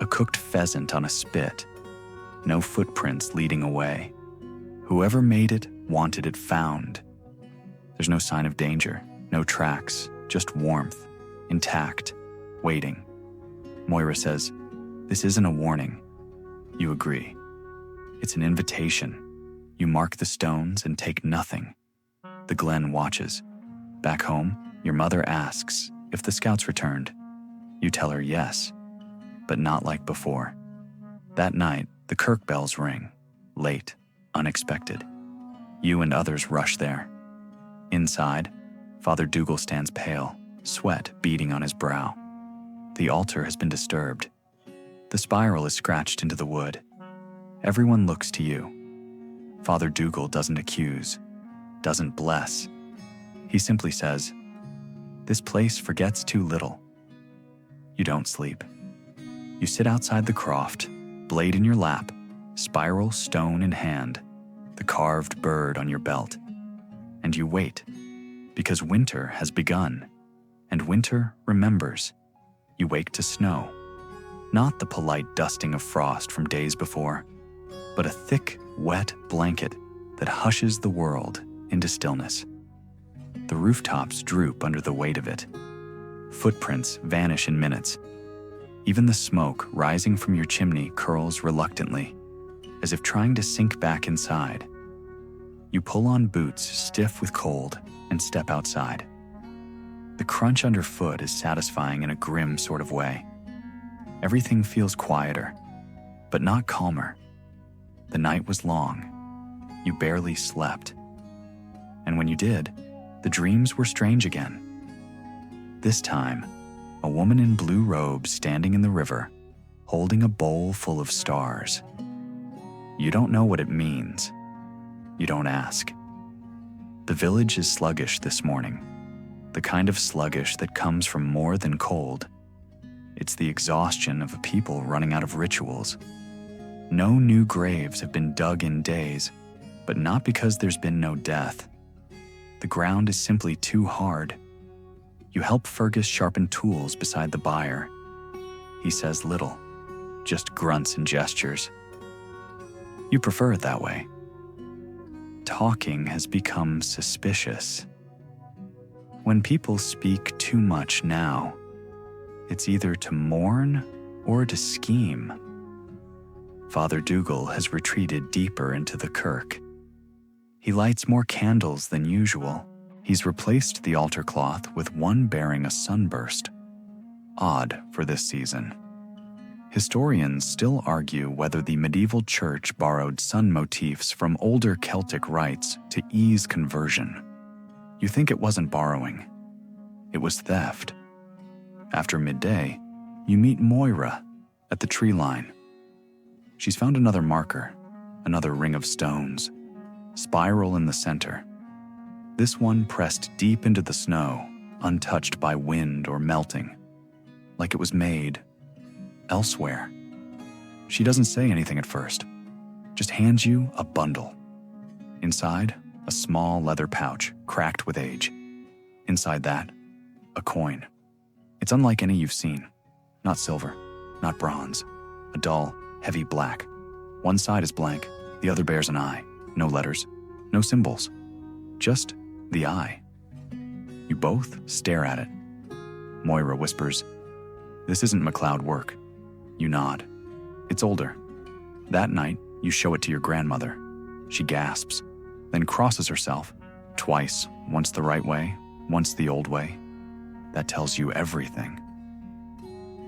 a cooked pheasant on a spit, no footprints leading away. Whoever made it wanted it found. There's no sign of danger, no tracks, just warmth, intact, waiting. Moira says, "This isn't a warning." You agree. It's an invitation. You mark the stones and take nothing. The glen watches. Back home, your mother asks if the scouts returned. You tell her yes, but not like before. That night, the kirk bells ring, late, unexpected. You and others rush there. Inside, Father Dougal stands pale, sweat beading on his brow. The altar has been disturbed. The spiral is scratched into the wood. Everyone looks to you. Father Dougal doesn't accuse, doesn't bless. He simply says, "This place forgets too little." You don't sleep. You sit outside the croft, blade in your lap, spiral stone in hand, the carved bird on your belt. And you wait, because winter has begun, and winter remembers. You wake to snow, not the polite dusting of frost from days before, but a thick, wet blanket that hushes the world into stillness. The rooftops droop under the weight of it. Footprints vanish in minutes. Even the smoke rising from your chimney curls reluctantly, as if trying to sink back inside. You pull on boots stiff with cold and step outside. The crunch underfoot is satisfying in a grim sort of way. Everything feels quieter, but not calmer. The night was long. You barely slept. And when you did, the dreams were strange again. This time, a woman in blue robes standing in the river, holding a bowl full of stars. You don't know what it means. You don't ask. The village is sluggish this morning, the kind of sluggish that comes from more than cold. It's the exhaustion of a people running out of rituals. No new graves have been dug in days, but not because there's been no death. The ground is simply too hard. You help Fergus sharpen tools beside the byre. He says little, just grunts and gestures. You prefer it that way. Talking has become suspicious. When people speak too much now, it's either to mourn or to scheme? Father Dougal has retreated deeper into the kirk. He lights more candles than usual. He's replaced the altar cloth with one bearing a sunburst. Odd for this season. Historians still argue whether the medieval church borrowed sun motifs from older Celtic rites to ease conversion. You think it wasn't borrowing. It was theft. After midday, you meet Moira at the tree line. She's found another marker, another ring of stones, spiral in the center. This one pressed deep into the snow, untouched by wind or melting, like it was made elsewhere. She doesn't say anything at first, just hands you a bundle. Inside, a small leather pouch, cracked with age. Inside that, a coin. It's unlike any you've seen. Not silver, not bronze. A dull, heavy black. One side is blank, the other bears an eye. No letters, no symbols. Just the eye. You both stare at it. Moira whispers, "This isn't MacLeod work." You nod. It's older. That night, you show it to your grandmother. She gasps, then crosses herself, twice, once the right way, once the old way. That tells you everything.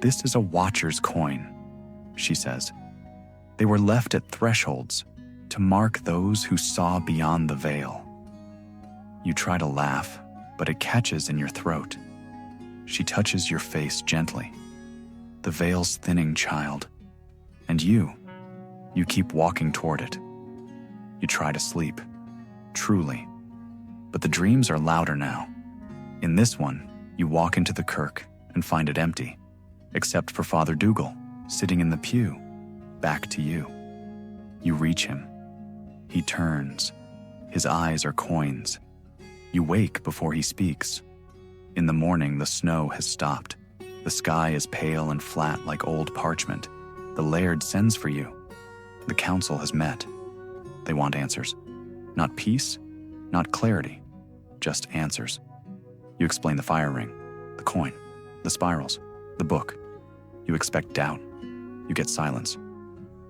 "This is a watcher's coin," she says. "They were left at thresholds to mark those who saw beyond the veil." You try to laugh, but it catches in your throat. She touches your face gently. The veil's thinning, child. And you keep walking toward it. You try to sleep, truly. But the dreams are louder now. In this one, you walk into the kirk and find it empty, except for Father Dougal, sitting in the pew, back to you. You reach him. He turns. His eyes are coins. You wake before he speaks. In the morning, the snow has stopped. The sky is pale and flat like old parchment. The laird sends for you. The council has met. They want answers. Not peace, not clarity, just answers. You explain the fire ring, the coin, the spirals, the book. You expect doubt. You get silence.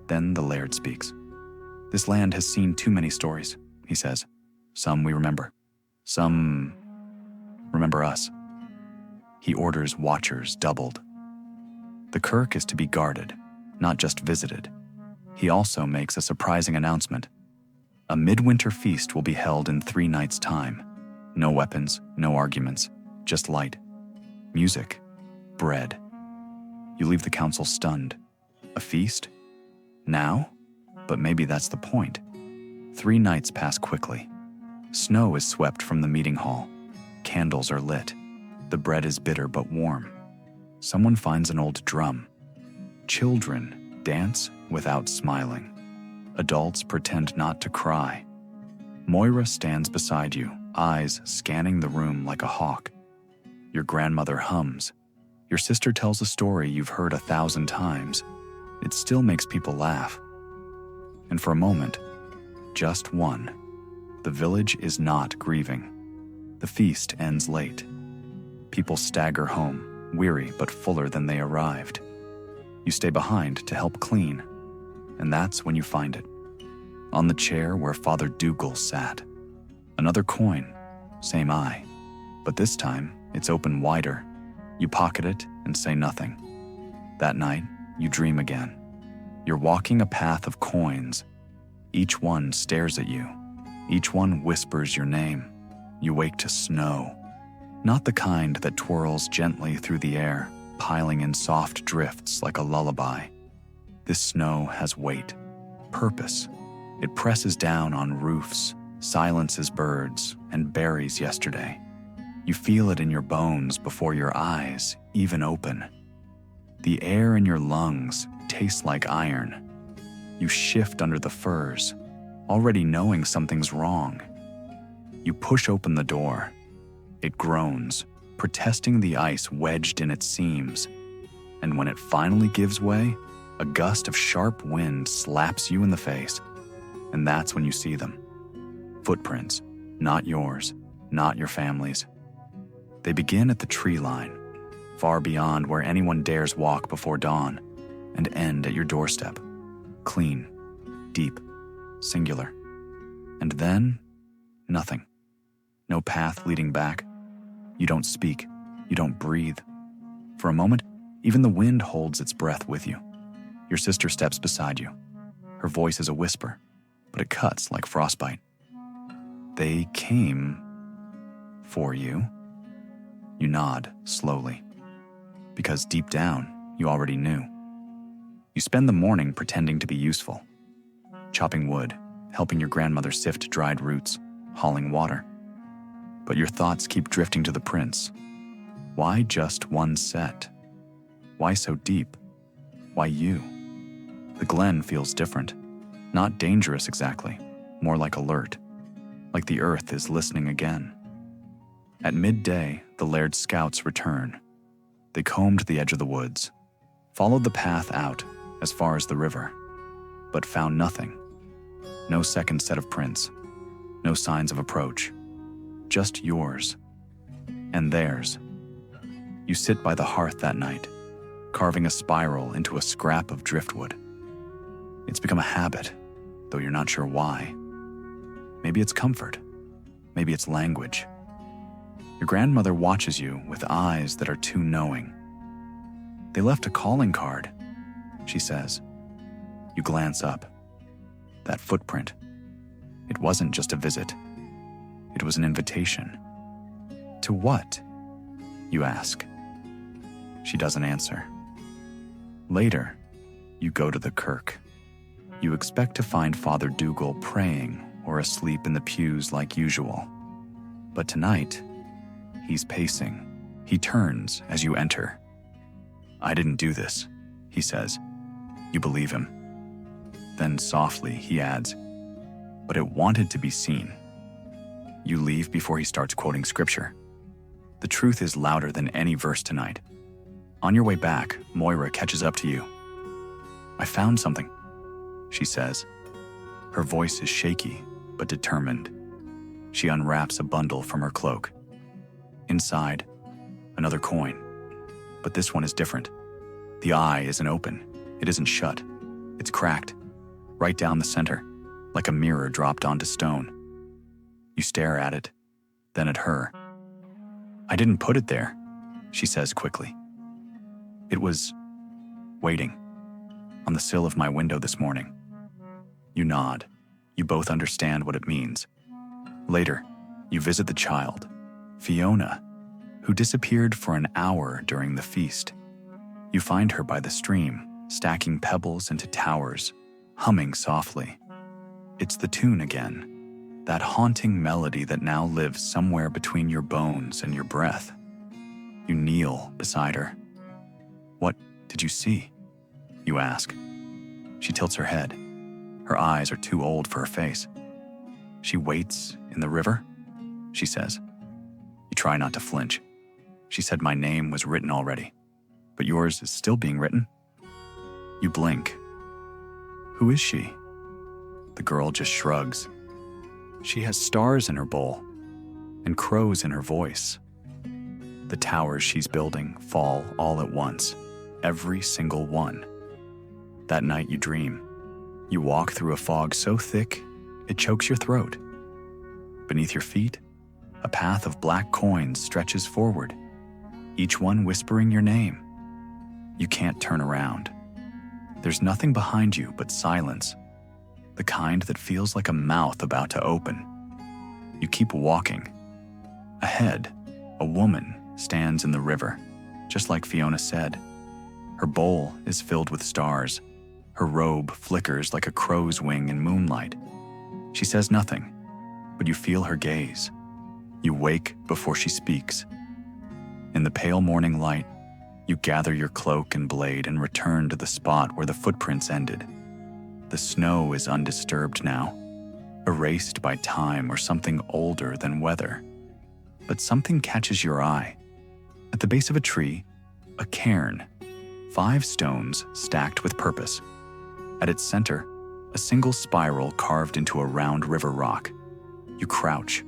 Then the laird speaks. "This land has seen too many stories," he says. "Some we remember. Some remember us." He orders watchers doubled. The kirk is to be guarded, not just visited. He also makes a surprising announcement. A midwinter feast will be held in 3 nights' time. No weapons, no arguments, just light, music, bread. You leave the council stunned. A feast? Now? But maybe that's the point. 3 nights pass quickly. Snow is swept from the meeting hall. Candles are lit. The bread is bitter but warm. Someone finds an old drum. Children dance without smiling. Adults pretend not to cry. Moira stands beside you, eyes scanning the room like a hawk. Your grandmother hums. Your sister tells a story you've heard 1,000 times. It still makes people laugh. And for a moment, just one, the village is not grieving. The feast ends late. People stagger home, weary but fuller than they arrived. You stay behind to help clean, and that's when you find it. On the chair where Father Dougal sat. Another coin, same eye, but this time it's open wider. You pocket it and say nothing. That night, you dream again. You're walking a path of coins. Each one stares at you. Each one whispers your name. You wake to snow. Not the kind that twirls gently through the air, piling in soft drifts like a lullaby. This snow has weight, purpose. It presses down on roofs, silences birds, and buries yesterday. You feel it in your bones before your eyes even open. The air in your lungs tastes like iron. You shift under the furs, already knowing something's wrong. You push open the door. It groans, protesting the ice wedged in its seams. And when it finally gives way, a gust of sharp wind slaps you in the face. And that's when you see them. Footprints, not yours, not your family's. They begin at the tree line, far beyond where anyone dares walk before dawn. and end at your doorstep. Clean, deep, singular. And then, nothing. No path leading back. You don't speak. You don't breathe. For a moment, even the wind holds its breath with you. Your sister steps beside you. Her voice is a whisper, but it cuts like frostbite. They came for you. You nod slowly, because deep down, you already knew. You spend the morning pretending to be useful, chopping wood, helping your grandmother sift dried roots, hauling water. But your thoughts keep drifting to the prince. Why just one set? Why so deep? Why you? The glen feels different. Not dangerous exactly, more like alert. Like the earth is listening again. At midday, the laird's scouts return. They combed the edge of the woods, followed the path out as far as the river, but found nothing. No second set of prints, no signs of approach, just yours and theirs. You sit by the hearth that night, carving a spiral into a scrap of driftwood. It's become a habit, though you're not sure why. Maybe it's comfort, maybe it's language. Your grandmother watches you with eyes that are too knowing. They left a calling card, she says. You glance up. That footprint. It wasn't just a visit. It was an invitation. To what? You ask. She doesn't answer. Later, you go to the kirk. You expect to find Father Dougal praying or asleep in the pews like usual. But tonight, he's pacing. He turns as you enter. I didn't do this, he says. You believe him. Then softly he adds, but it wanted to be seen. You leave before he starts quoting scripture. The truth is louder than any verse tonight. On your way back, Moira catches up to you. I found something, she says. Her voice is shaky, but determined. She unwraps a bundle from her cloak. Inside, another coin. But this one is different. The eye isn't open. It isn't shut. It's cracked, right down the center, like a mirror dropped onto stone. You stare at it, then at her. I didn't put it there, she says quickly. It was waiting on the sill of my window this morning. You nod. You both understand what it means. Later, you visit the child, Fiona, who disappeared for an hour during the feast. You find her by the stream, stacking pebbles into towers, humming softly. It's the tune again, that haunting melody that now lives somewhere between your bones and your breath. You kneel beside her. What did you see? You ask. She tilts her head. Her eyes are too old for her face. She waits in the river, she says. You try not to flinch. She said my name was written already, but yours is still being written. You blink. Who is she? The girl just shrugs. She has stars in her bowl and crows in her voice. The towers she's building fall all at once, every single one. That night you dream. You walk through a fog so thick, it chokes your throat. Beneath your feet, a path of black coins stretches forward, each one whispering your name. You can't turn around. There's nothing behind you but silence, the kind that feels like a mouth about to open. You keep walking. Ahead, a woman stands in the river, just like Fiona said. Her bowl is filled with stars. Her robe flickers like a crow's wing in moonlight. She says nothing, but you feel her gaze. You wake before she speaks. In the pale morning light, you gather your cloak and blade and return to the spot where the footprints ended. The snow is undisturbed now, erased by time or something older than weather. But something catches your eye. At the base of a tree, a cairn, 5 stones stacked with purpose. At its center, a single spiral carved into a round river rock. You crouch.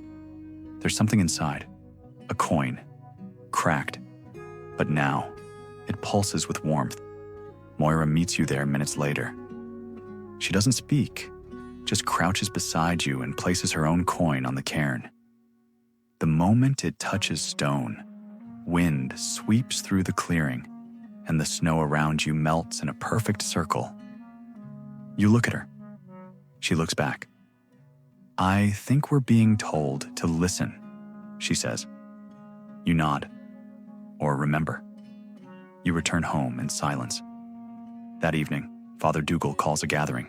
There's something inside, a coin, cracked, but now it pulses with warmth. Moira meets you there minutes later. She doesn't speak, just crouches beside you and places her own coin on the cairn. The moment it touches stone, wind sweeps through the clearing, and the snow around you melts in a perfect circle. You look at her. She looks back. "I think we're being told to listen," she says. You nod, or remember. You return home in silence. That evening, Father Dougal calls a gathering.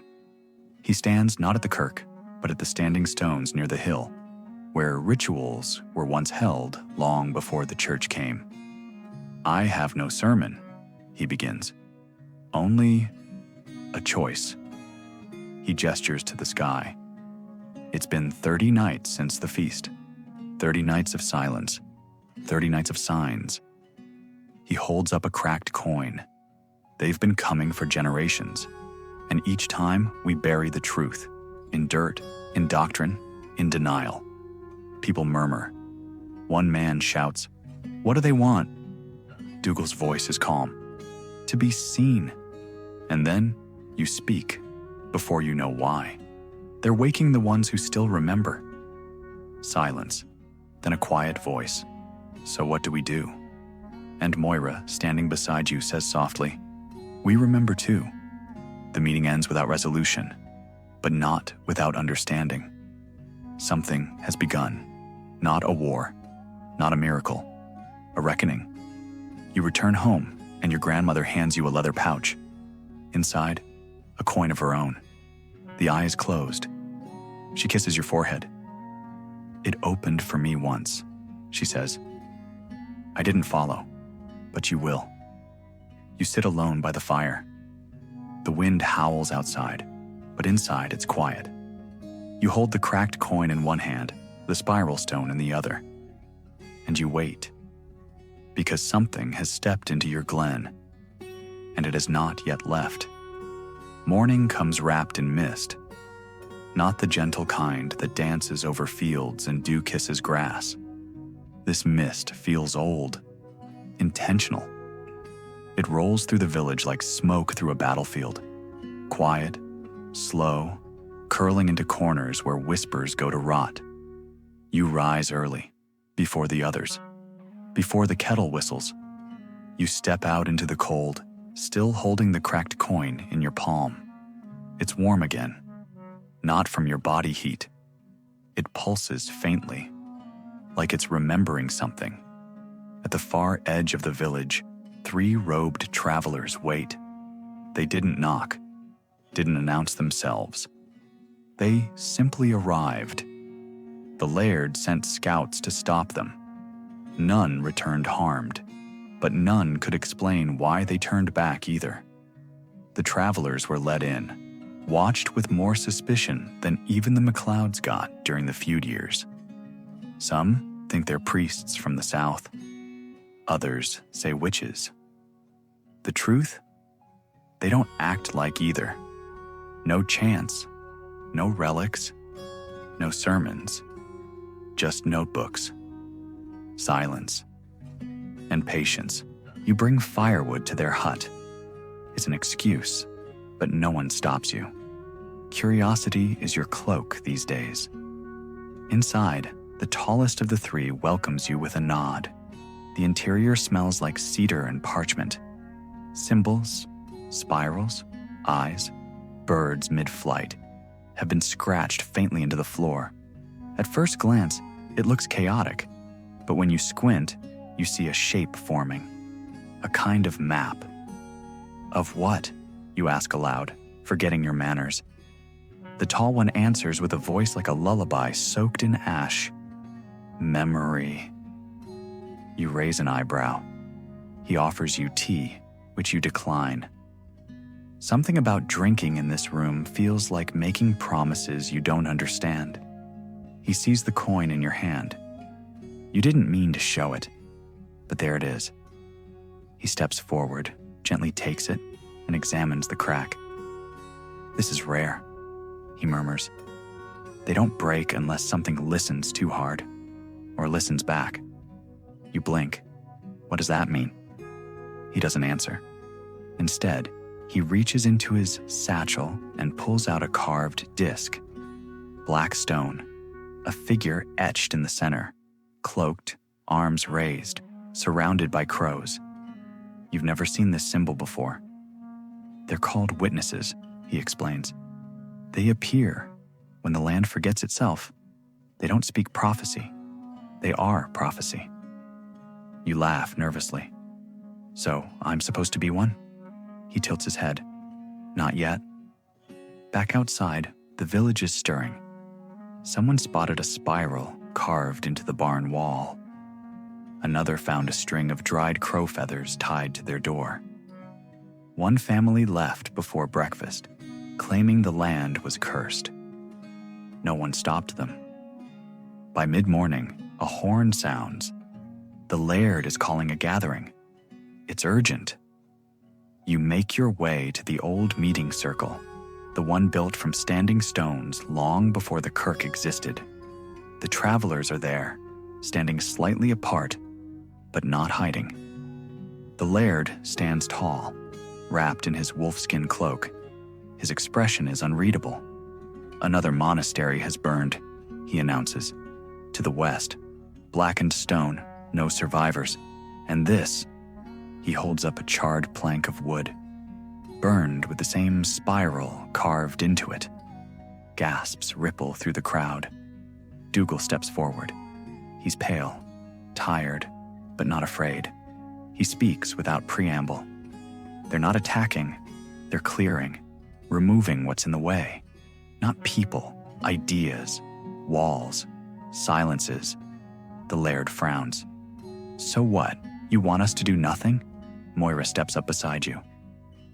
He stands not at the kirk, but at the standing stones near the hill, where rituals were once held long before the church came. "I have no sermon," he begins. "Only a choice." He gestures to the sky. It's been 30 nights since the feast, 30 nights of silence, 30 nights of signs. He holds up a cracked coin. They've been coming for generations, and each time we bury the truth, in dirt, in doctrine, in denial. People murmur. One man shouts, "What do they want?" Dougal's voice is calm. "To be seen." And then you speak, before you know why. They're waking the ones who still remember. Silence, then a quiet voice. "So what do we do?" And Moira, standing beside you, says softly, "We remember too." The meeting ends without resolution, but not without understanding. Something has begun. Not a war, not a miracle, a reckoning. You return home, and your grandmother hands you a leather pouch. Inside, a coin of her own. The eye is closed. She kisses your forehead. "It opened for me once," she says. "I didn't follow, but you will." You sit alone by the fire. The wind howls outside, but inside it's quiet. You hold the cracked coin in one hand, the spiral stone in the other. And you wait, because something has stepped into your glen, and it has not yet left. Morning comes wrapped in mist, not the gentle kind that dances over fields and dew kisses grass. This mist feels old, intentional. It rolls through the village like smoke through a battlefield, quiet, slow, curling into corners where whispers go to rot. You rise early, before the others, before the kettle whistles. You step out into the cold, still holding the cracked coin in your palm. It's warm again, not from your body heat. It pulses faintly, like it's remembering something. At the far edge of the village, 3 robed travelers wait. They didn't knock, didn't announce themselves. They simply arrived. The laird sent scouts to stop them. None returned harmed, but none could explain why they turned back either. The travelers were let in, watched with more suspicion than even the MacLeods got during the feud years. Some think they're priests from the south. Others say witches. The truth? They don't act like either. No chants, no relics, no sermons, just notebooks, silence, and patience. You bring firewood to their hut. It's an excuse, but no one stops you. Curiosity is your cloak these days. Inside, the tallest of the 3 welcomes you with a nod. The interior smells like cedar and parchment. Symbols, spirals, eyes, birds mid-flight have been scratched faintly into the floor. At first glance, it looks chaotic, but when you squint, you see a shape forming, a kind of map. Of what? You ask aloud, forgetting your manners. The tall one answers with a voice like a lullaby soaked in ash. Memory. You raise an eyebrow. He offers you tea, which you decline. Something about drinking in this room feels like making promises you don't understand. He sees the coin in your hand. You didn't mean to show it, but there it is. He steps forward, gently takes it, and examines the crack. "This is rare," he murmurs. "They don't break unless something listens too hard, or listens back." You blink. What does that mean? He doesn't answer. Instead, He reaches into his satchel and pulls out a carved disc. Black stone, a figure etched in the center, cloaked, arms raised, surrounded by crows. You've never seen this symbol before. They're called witnesses, he explains. They appear when the land forgets itself. They don't speak prophecy. They are prophecy. You laugh nervously. So, I'm supposed to be one? He tilts his head. Not yet. Back outside, the village is stirring. Someone spotted a spiral carved into the barn wall. Another found a string of dried crow feathers tied to their door. One family left before breakfast, claiming the land was cursed. No one stopped them. By mid-morning, a horn sounds. The laird is calling a gathering. It's urgent. You make your way to the old meeting circle, the one built from standing stones long before the kirk existed. The travelers are there, standing slightly apart, but not hiding. The laird stands tall, wrapped in his wolfskin cloak. His expression is unreadable. Another monastery has burned, he announces. To the west, blackened stone, no survivors. And this, he holds up a charred plank of wood, burned with the same spiral carved into it. Gasps ripple through the crowd. Dougal steps forward. He's pale, tired, but not afraid. He speaks without preamble. They're not attacking, they're clearing, removing what's in the way. Not people, ideas, walls, silences. The laird frowns. So what? You want us to do nothing? Moira steps up beside you.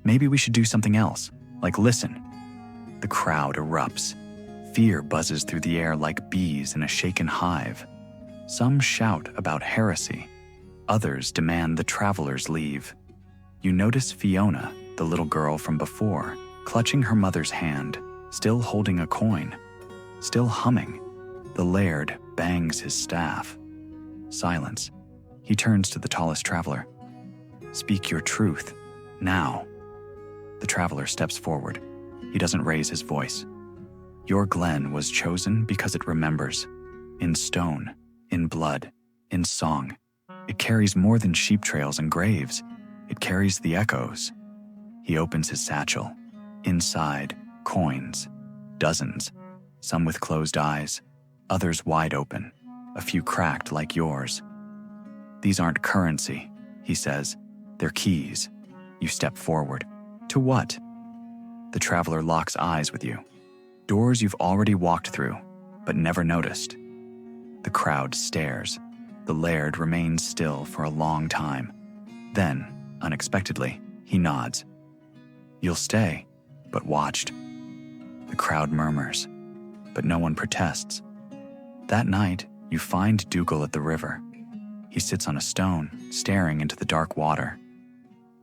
Maybe we should do something else, like listen. The crowd erupts. Fear buzzes through the air like bees in a shaken hive. Some shout about heresy. Others demand the travelers leave. You notice Fiona, the little girl from before, clutching her mother's hand, still holding a coin, still humming. The laird bangs his staff. Silence. He turns to the tallest traveler. Speak your truth, now. The traveler steps forward. He doesn't raise his voice. Your glen was chosen because it remembers. In stone, in blood, in song. It carries more than sheep trails and graves. It carries the echoes. He opens his satchel. Inside, coins. Dozens. Some with closed eyes. Others wide open. A few cracked like yours. These aren't currency, he says. They're keys. You step forward. To what? The traveler locks eyes with you. Doors you've already walked through, but never noticed. The crowd stares. The laird remains still for a long time. Then, unexpectedly, he nods. You'll stay, but watched. The crowd murmurs, but no one protests. That night, you find Dougal at the river. He sits on a stone, staring into the dark water.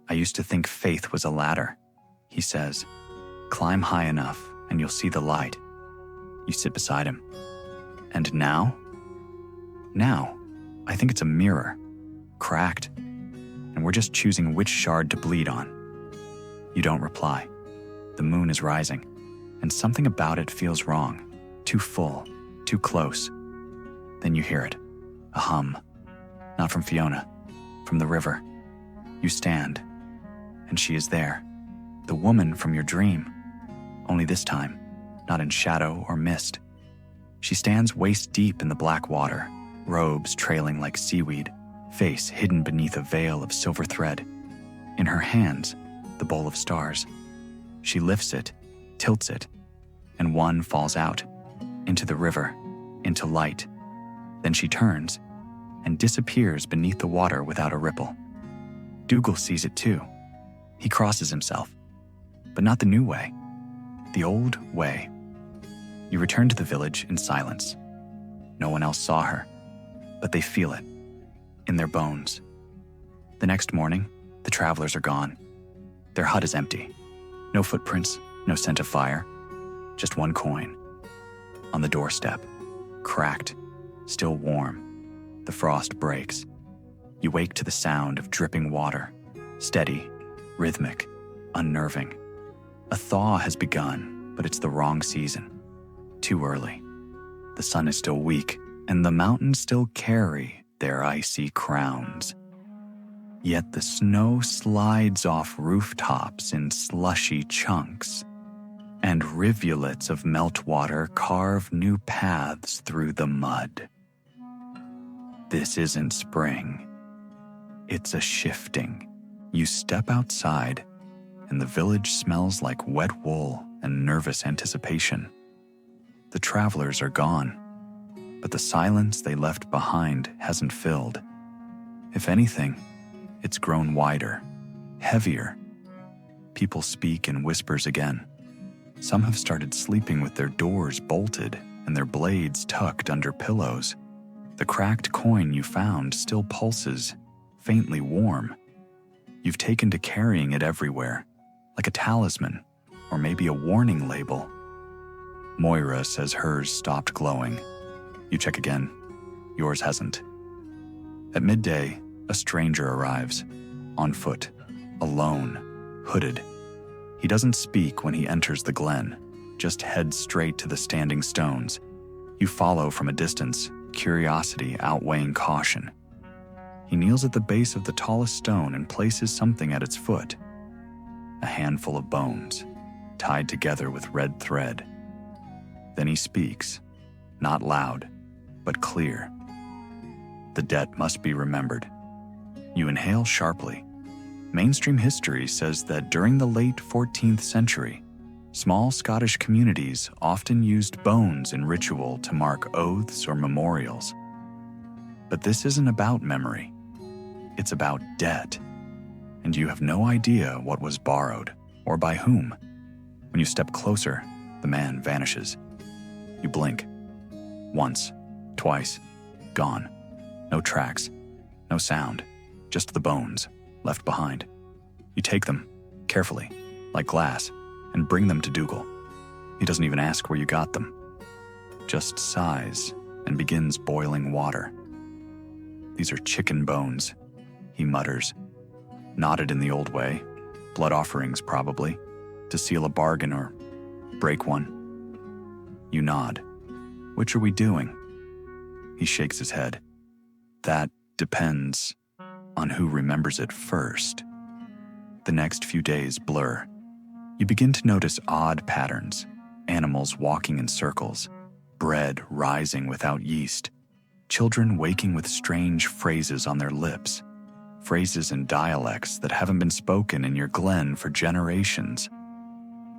I used to think faith was a ladder, he says. Climb high enough and you'll see the light. You sit beside him. And now? Now, I think it's a mirror, cracked, and we're just choosing which shard to bleed on. You don't reply. The moon is rising, and something about it feels wrong, too full, too close. Then you hear it, a hum, not from Fiona, from the river. You stand, and she is there, the woman from your dream, only this time, not in shadow or mist. She stands waist deep in the black water, robes trailing like seaweed, face hidden beneath a veil of silver thread. In her hands, the bowl of stars. She lifts it, tilts it, and one falls out, into the river, into light. Then she turns and disappears beneath the water without a ripple. Dougal sees it too. He crosses himself, but not the new way, the old way. You return to the village in silence. No one else saw her, but they feel it, in their bones. The next morning, the travelers are gone. Their hut is empty. No footprints, no scent of fire, just one coin. On the doorstep, cracked, still warm. The frost breaks. You wake to the sound of dripping water, steady, rhythmic, unnerving. A thaw has begun, but it's the wrong season. Too early. The sun is still weak, and the mountains still carry their icy crowns. Yet the snow slides off rooftops in slushy chunks, and rivulets of meltwater carve new paths through the mud. This isn't spring. It's a shifting. You step outside, and the village smells like wet wool and nervous anticipation. The travelers are gone, but the silence they left behind hasn't filled. If anything, it's grown wider, heavier. People speak in whispers again. Some have started sleeping with their doors bolted and their blades tucked under pillows. The cracked coin you found still pulses, faintly warm. You've taken to carrying it everywhere, like a talisman, or maybe a warning label. Moira says hers stopped glowing. You check again. Yours hasn't. At midday, a stranger arrives, on foot, alone, hooded. He doesn't speak when he enters the glen, just heads straight to the standing stones. You follow from a distance, curiosity outweighing caution. He kneels at the base of the tallest stone and places something at its foot. A handful of bones, tied together with red thread. Then he speaks, not loud, but clear. The debt must be remembered. You inhale sharply. Mainstream history says that during the late 14th century, small Scottish communities often used bones in ritual to mark oaths or memorials. But this isn't about memory. It's about debt. And you have no idea what was borrowed or by whom. When you step closer, the man vanishes. You blink. Once, twice, gone. No tracks, no sound, just the bones left behind. You take them, carefully, like glass, and bring them to Dougal. He doesn't even ask where you got them. Just sighs and begins boiling water. These are chicken bones, he mutters. Knotted in the old way, blood offerings probably, to seal a bargain or break one. You nod. Which are we doing? He shakes his head. That depends on who remembers it first. The next few days blur. You begin to notice odd patterns, animals walking in circles, bread rising without yeast, children waking with strange phrases on their lips, phrases in dialects that haven't been spoken in your glen for generations.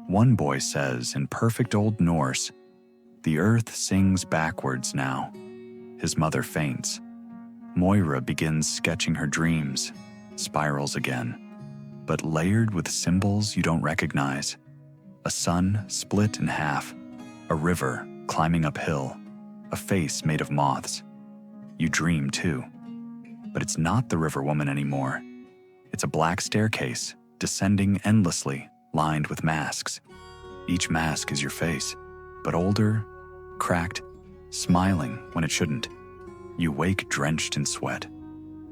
One boy says in perfect Old Norse, "The earth sings backwards now." His mother faints. Moira begins sketching her dreams, spirals again, but layered with symbols you don't recognize. A sun split in half, a river climbing uphill, a face made of moths. You dream too, but it's not the river woman anymore. It's a black staircase, descending endlessly, lined with masks. Each mask is your face, but older, cracked, smiling when it shouldn't. You wake drenched in sweat.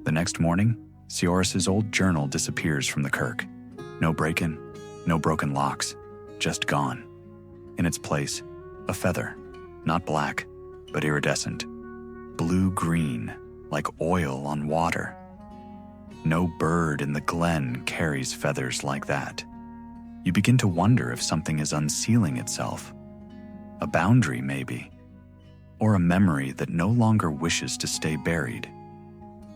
The next morning, Sioris's old journal disappears from the kirk. No break-in, no broken locks, just gone. In its place, a feather, not black, but iridescent, blue-green, like oil on water. No bird in the glen carries feathers like that. You begin to wonder if something is unsealing itself. A boundary, maybe. Or a memory that no longer wishes to stay buried.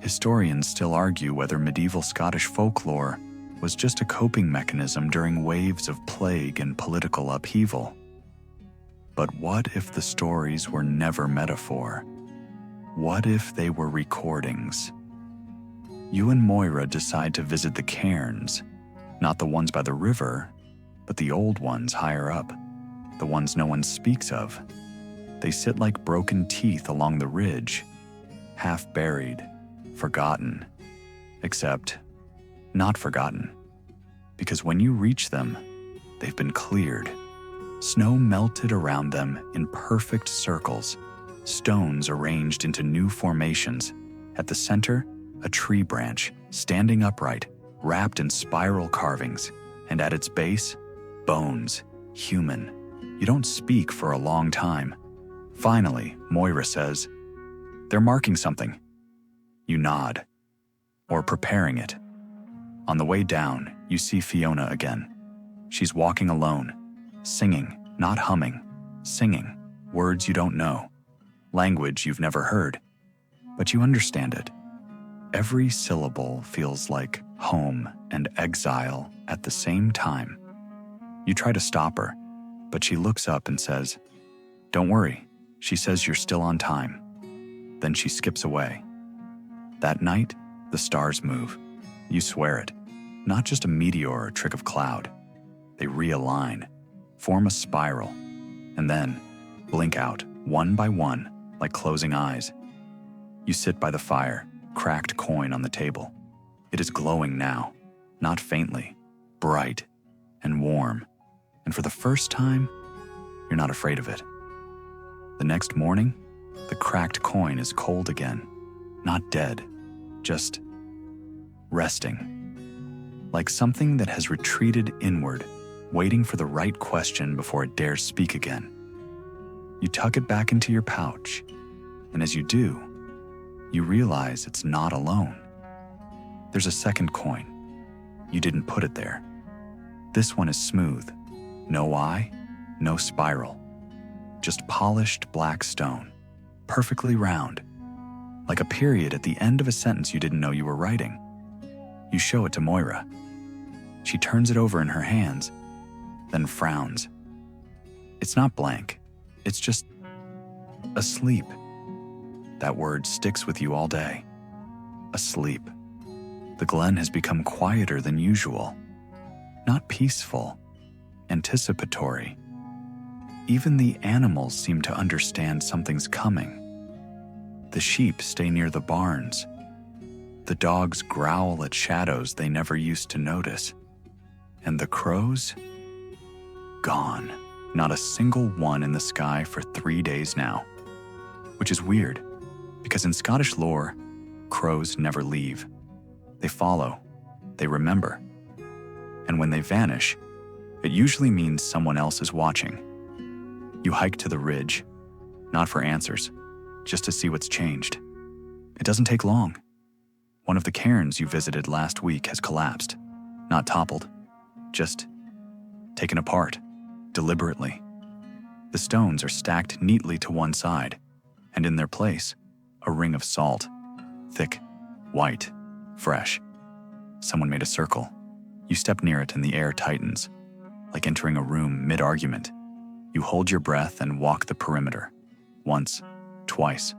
Historians still argue whether medieval Scottish folklore was just a coping mechanism during waves of plague and political upheaval. But what if the stories were never metaphor? What if they were recordings? You and Moira decide to visit the cairns, not the ones by the river, but the old ones higher up, the ones no one speaks of. They sit like broken teeth along the ridge, half buried, forgotten, except not forgotten, because when you reach them, they've been cleared. Snow melted around them in perfect circles, stones arranged into new formations. At the center, a tree branch, standing upright, wrapped in spiral carvings, And at its base, bones, human. You don't speak for a long time. Finally, Moira says, "They're marking something." You nod, or preparing it. On the way down, you see Fiona again. She's walking alone, singing, not humming, singing, words you don't know, language you've never heard, but you understand it. Every syllable feels like home and exile at the same time. You try to stop her, but she looks up and says, "Don't worry." She says you're still on time. Then she skips away. That night, the stars move. You swear it. Not just a meteor or trick of cloud. They realign, form a spiral, and then blink out, one by one, like closing eyes. You sit by the fire, cracked coin on the table. It is glowing now, not faintly, bright and warm. And for the first time, you're not afraid of it. The next morning, the cracked coin is cold again, not dead, just resting, like something that has retreated inward, waiting for the right question before it dares speak again. You tuck it back into your pouch, and as you do, you realize it's not alone. There's a second coin. You didn't put it there. This one is smooth, no eye, no spiral, just polished black stone, perfectly round, like a period at the end of a sentence you didn't know you were writing. You show it to Moira. She turns it over in her hands, then frowns. It's not blank, it's just asleep. That word sticks with you all day. Asleep. The glen has become quieter than usual. Not peaceful, anticipatory. Even the animals seem to understand something's coming. The sheep stay near the barns. The dogs growl at shadows they never used to notice. And the crows? Gone. Not a single one in the sky for 3 days now. Which is weird, because in Scottish lore, crows never leave. They follow, they remember. And when they vanish, it usually means someone else is watching. You hike to the ridge, not for answers, just to see what's changed. It doesn't take long. One of the cairns you visited last week has collapsed, not toppled, just taken apart, deliberately. The stones are stacked neatly to one side, and in their place, a ring of salt, thick, white, fresh. Someone made a circle. You step near it and the air tightens, like entering a room mid-argument. You hold your breath and walk the perimeter. Once, twice.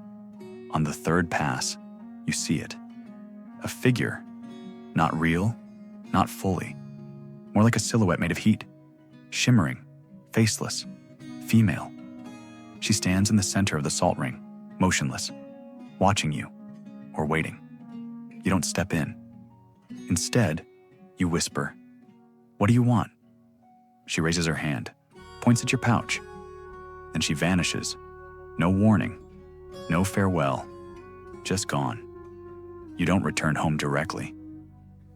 On the third pass, you see it. A figure. Not real, not fully. More like a silhouette made of heat. Shimmering, faceless, female. She stands in the center of the salt ring, motionless, watching you, or waiting. You don't step in. Instead, you whisper, "What do you want?" She raises her hand, points at your pouch. Then she vanishes. No warning, no farewell, just gone. You don't return home directly.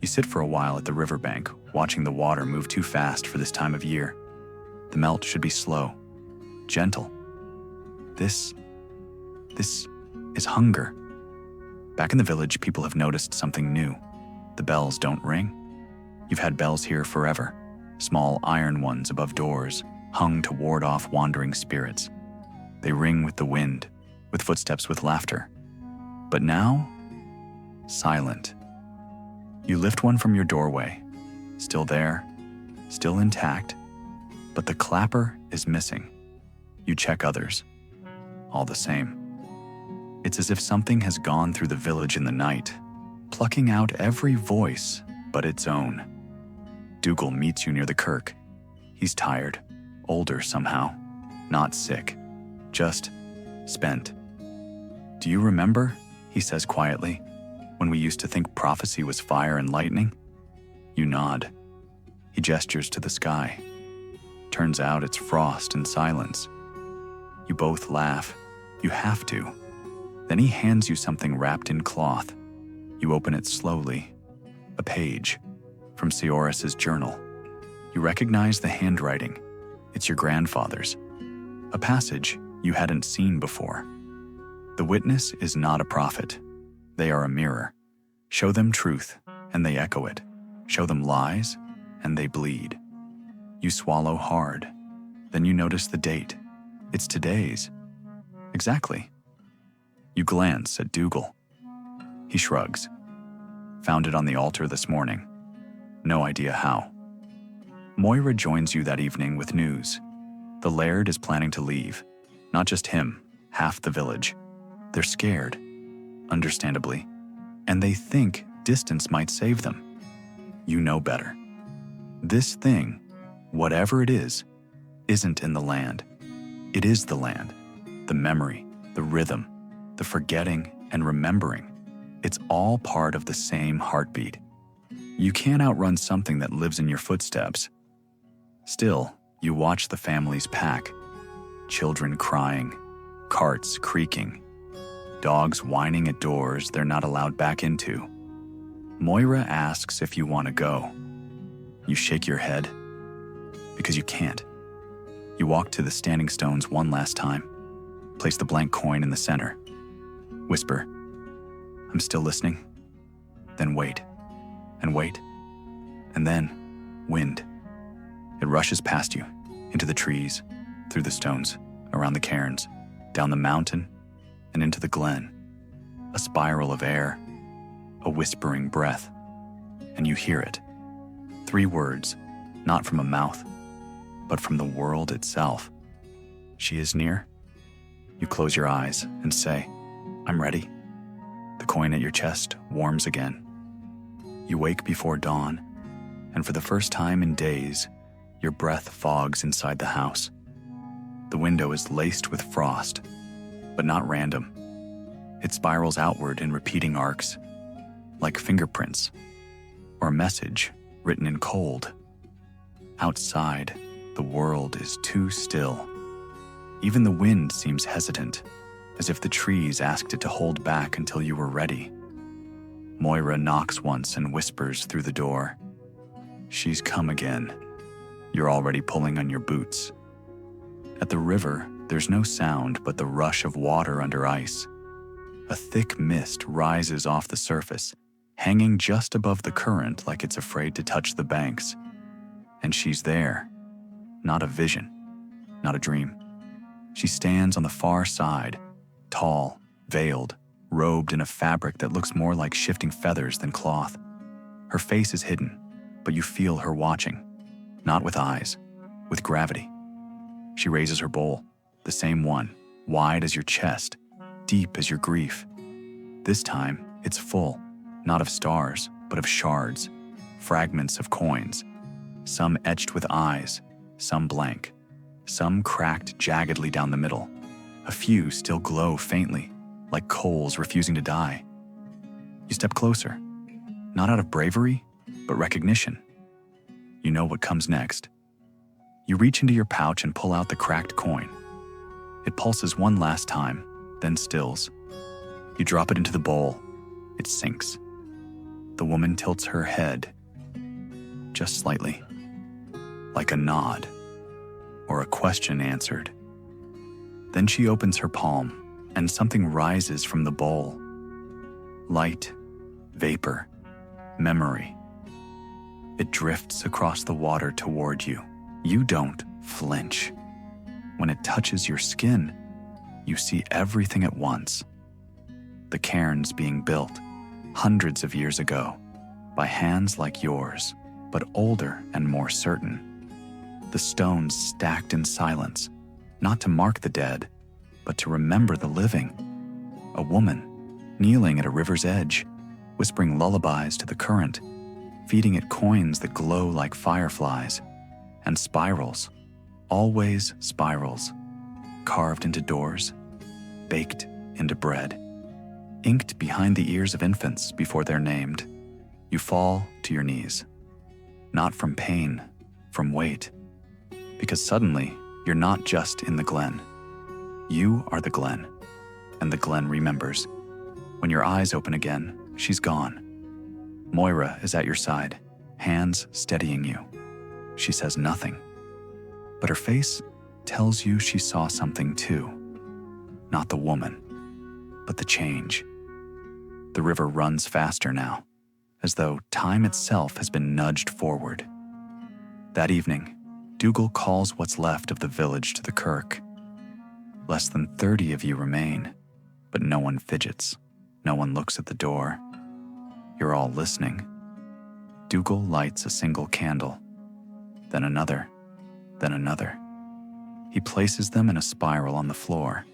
You sit for a while at the riverbank, watching the water move too fast for this time of year. The melt should be slow, gentle. This is hunger. Back in the village, people have noticed something new. The bells don't ring. You've had bells here forever, small iron ones above doors, hung to ward off wandering spirits. They ring with the wind, with footsteps, with laughter. But now, silent. You lift one from your doorway, still there, still intact, but the clapper is missing. You check others, all the same. It's as if something has gone through the village in the night, plucking out every voice but its own. Dougal meets you near the kirk. He's tired, older somehow, not sick, just spent. "Do you remember," he says quietly, "when we used to think prophecy was fire and lightning?" You nod. He gestures to the sky. Turns out it's frost and silence. You both laugh. You have to. Then he hands you something wrapped in cloth. You open it slowly. A page from Seoris's journal. You recognize the handwriting. It's your grandfather's. A passage you hadn't seen before. The witness is not a prophet. They are a mirror. Show them truth, and they echo it. Show them lies, and they bleed. You swallow hard. Then you notice the date. It's today's. Exactly. You glance at Dougal. He shrugs. Found it on the altar this morning. No idea how. Moira joins you that evening with news. The laird is planning to leave. Not just him, half the village. They're scared, understandably, and they think distance might save them. You know better. This thing, whatever it is, isn't in the land. It is the land, the memory, the rhythm, the forgetting and remembering. It's all part of the same heartbeat. You can't outrun something that lives in your footsteps. Still, you watch the families pack. Children crying, carts creaking, dogs whining at doors they're not allowed back into. Moira asks if you want to go. You shake your head, because you can't. You walk to the standing stones one last time, place the blank coin in the center, whisper, "I'm still listening." Then wait, and wait, and then wind. It rushes past you, into the trees, through the stones, around the cairns, down the mountain, and into the glen. A spiral of air, a whispering breath, and you hear it. 3 words, not from a mouth, but from the world itself. She is near. You close your eyes and say, "I'm ready." The coin at your chest warms again. You wake before dawn, and for the first time in days, your breath fogs inside the house. The window is laced with frost, but not random. It spirals outward in repeating arcs, like fingerprints, or a message written in cold. Outside, the world is too still. Even the wind seems hesitant, as if the trees asked it to hold back until you were ready. Moira knocks once and whispers through the door, "She's come again." You're already pulling on your boots. At the river, there's no sound but the rush of water under ice. A thick mist rises off the surface, hanging just above the current like it's afraid to touch the banks. And she's there. Not a vision, not a dream. She stands on the far side, tall, veiled, robed in a fabric that looks more like shifting feathers than cloth. Her face is hidden, but you feel her watching. Not with eyes, with gravity. She raises her bowl, the same one, wide as your chest, deep as your grief. This time, it's full, not of stars, but of shards, fragments of coins, some etched with eyes, some blank, some cracked jaggedly down the middle. A few still glow faintly, like coals refusing to die. You step closer, not out of bravery, but recognition. You know what comes next. You reach into your pouch and pull out the cracked coin. It pulses one last time, then stills. You drop it into the bowl. It sinks. The woman tilts her head, just slightly, like a nod, or a question answered. Then she opens her palm, and something rises from the bowl. Light, vapor, memory. It drifts across the water toward you. You don't flinch. When it touches your skin, you see everything at once. The cairns being built, hundreds of years ago, by hands like yours, but older and more certain. The stones stacked in silence, not to mark the dead, but to remember the living. A woman, kneeling at a river's edge, whispering lullabies to the current, feeding it coins that glow like fireflies, and spirals, always spirals, carved into doors, baked into bread, inked behind the ears of infants before they're named. You fall to your knees, not from pain, from weight, because suddenly you're not just in the glen. You are the glen, and the glen remembers. When your eyes open again, she's gone. Moira is at your side, hands steadying you. She says nothing, but her face tells you she saw something too. Not the woman, but the change. The river runs faster now, as though time itself has been nudged forward. That evening, Dougal calls what's left of the village to the kirk. Less than 30 of you remain, but no one fidgets. No one looks at the door. You're all listening. Dougal lights a single candle, then another, then another. He places them in a spiral on the floor.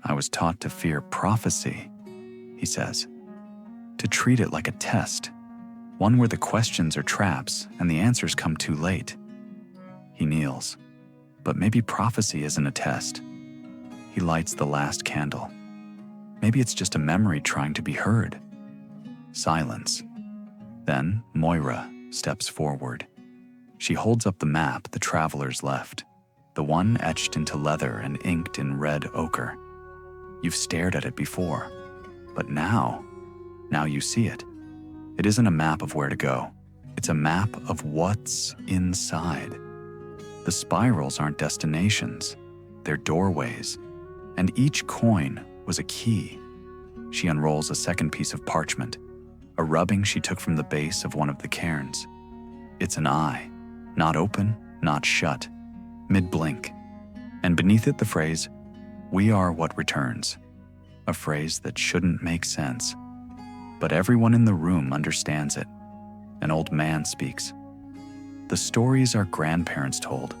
I was taught to fear prophecy, he says, to treat it like a test, one where the questions are traps and the answers come too late. He kneels, but maybe prophecy isn't a test. He lights the last candle. Maybe it's just a memory trying to be heard. Silence. Then Moira steps forward. She holds up the map the travelers left, the one etched into leather and inked in red ochre. You've stared at it before, but now you see it. It isn't a map of where to go. It's a map of what's inside. The spirals aren't destinations, they're doorways, and each coin was a key. She unrolls a second piece of parchment, a rubbing she took from the base of one of the cairns. It's an eye, not open, not shut, mid-blink, and beneath it the phrase, "We are what returns," a phrase that shouldn't make sense. But everyone in the room understands it. An old man speaks. The stories our grandparents told,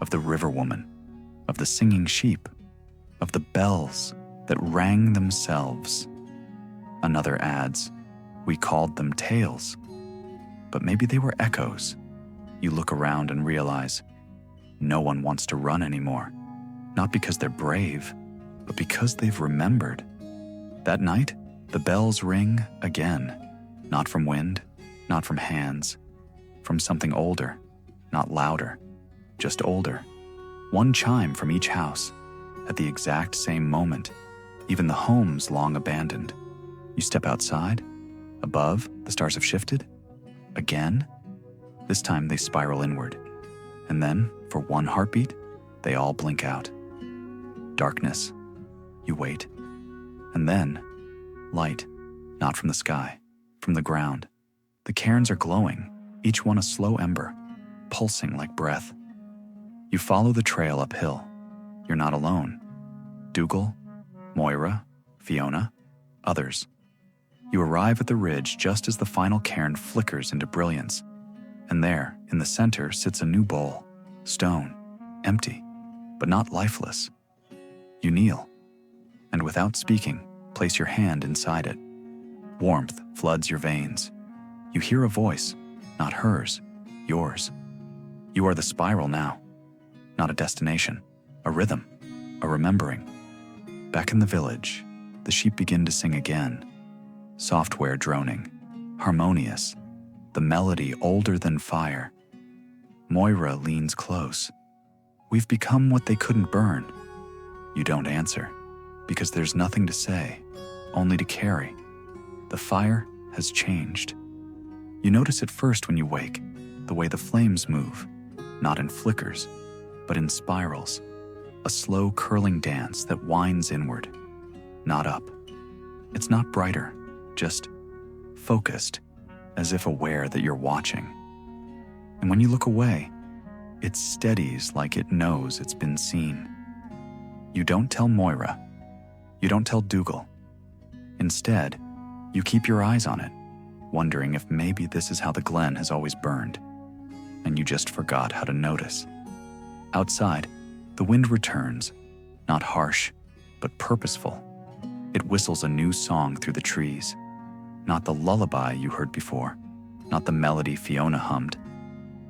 of the river woman, of the singing sheep, of the bells that rang themselves. Another adds, we called them tales, but maybe they were echoes. You look around and realize no one wants to run anymore, not because they're brave, but because they've remembered. That night, the bells ring again, not from wind, not from hands, from something older, not louder, just older. One chime from each house, at the exact same moment, even the homes long abandoned. You step outside, above, the stars have shifted. Again, this time they spiral inward. And then, for one heartbeat, they all blink out. Darkness. You wait. And then, light, not from the sky, from the ground. The cairns are glowing, each one a slow ember, pulsing like breath. You follow the trail uphill. You're not alone. Dougal, Moira, Fiona, others. You arrive at the ridge just as the final cairn flickers into brilliance. And there, in the center, sits a new bowl, stone, empty, but not lifeless. You kneel, and without speaking, place your hand inside it. Warmth floods your veins. You hear a voice, not hers, yours. You are the spiral now, not a destination, a rhythm, a remembering. Back in the village, the sheep begin to sing again. Software droning, harmonious, the melody older than fire. Moira leans close. We've become what they couldn't burn. You don't answer, because there's nothing to say, only to carry. The fire has changed. You notice it first when you wake, the way the flames move, not in flickers, but in spirals, a slow curling dance that winds inward, not up. It's not brighter, just focused, as if aware that you're watching. And when you look away, it steadies like it knows it's been seen. You don't tell Moira. You don't tell Dougal. Instead, you keep your eyes on it, wondering if maybe this is how the glen has always burned, and you just forgot how to notice. Outside, the wind returns, not harsh, but purposeful. It whistles a new song through the trees, not the lullaby you heard before, not the melody Fiona hummed.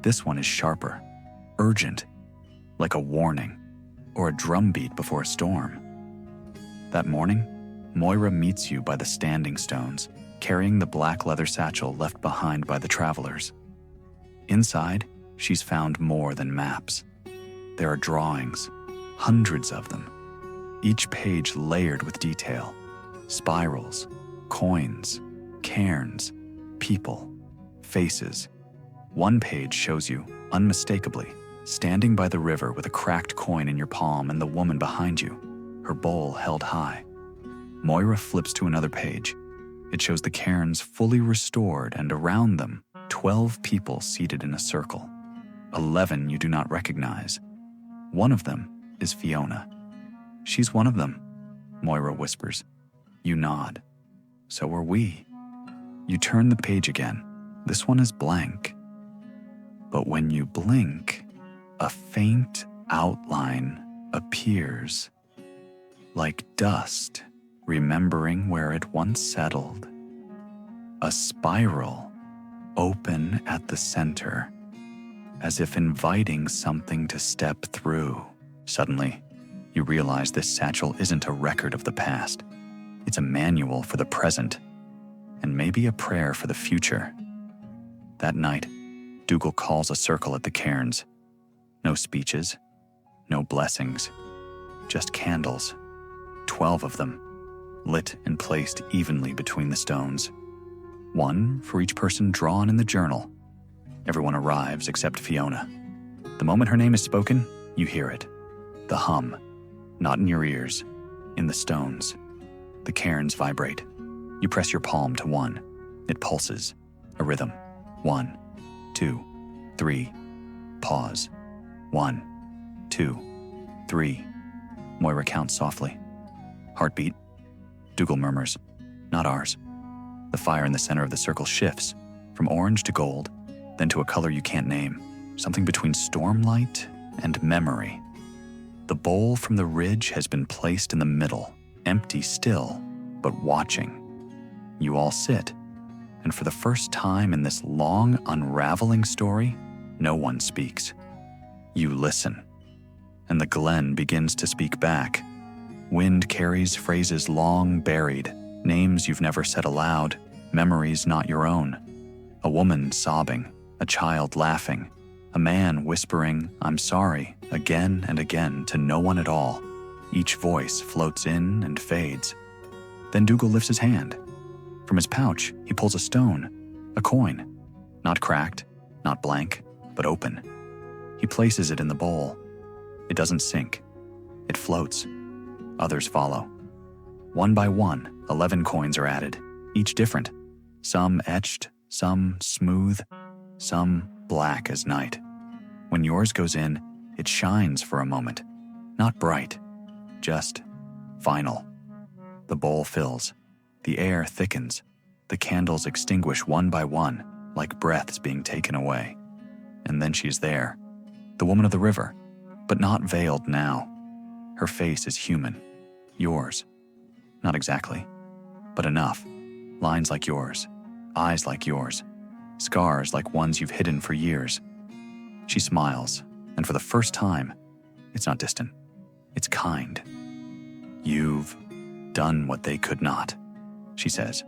This one is sharper, urgent, like a warning or a drumbeat before a storm. That morning, Moira meets you by the standing stones, carrying the black leather satchel left behind by the travelers. Inside, she's found more than maps. There are drawings, hundreds of them, each page layered with detail, spirals, coins, cairns, people, faces. One page shows you unmistakably, standing by the river with a cracked coin in your palm and the woman behind you, her bowl held high. Moira flips to another page. It shows the cairns fully restored and around them, 12 people seated in a circle. 11 you do not recognize. One of them is Fiona. She's one of them, Moira whispers. You nod. So are we. You turn the page again. This one is blank. But when you blink, a faint outline appears, like dust remembering where it once settled. A spiral, open at the center, as if inviting something to step through. Suddenly, you realize this satchel isn't a record of the past. It's a manual for the present, and maybe a prayer for the future. That night, Dougal calls a circle at the cairns. No speeches, no blessings, just candles, 12 of them, lit and placed evenly between the stones. One for each person drawn in the journal. Everyone arrives except Fiona. The moment her name is spoken, you hear it. The hum, not in your ears, in the stones. The cairns vibrate. You press your palm to one. It pulses, a rhythm. 1, 2, 3. Pause. 1, 2, 3. Moira counts softly. Heartbeat. Dougal murmurs, not ours. The fire in the center of the circle shifts, from orange to gold, then to a color you can't name, something between stormlight and memory. The bowl from the ridge has been placed in the middle, empty still, but watching. You all sit, and for the first time in this long, unraveling story, no one speaks. You listen, and the glen begins to speak back. Wind carries phrases long buried, names you've never said aloud, memories not your own. A woman sobbing, a child laughing, a man whispering, I'm sorry, again and again to no one at all. Each voice floats in and fades. Then Dougal lifts his hand. From his pouch, he pulls a stone, a coin, not cracked, not blank, but open. He places it in the bowl. It doesn't sink. It floats. Others follow. One by one, 11 coins are added, each different. Some etched, some smooth, some black as night. When yours goes in, it shines for a moment. Not bright, just final. The bowl fills. The air thickens. The candles extinguish one by one, like breaths being taken away. And then she's there, the woman of the river, but not veiled now. Her face is human. Yours. Not exactly, but enough. Lines like yours, eyes like yours, scars like ones you've hidden for years. She smiles, and for the first time, it's not distant, it's kind. You've done what they could not, she says.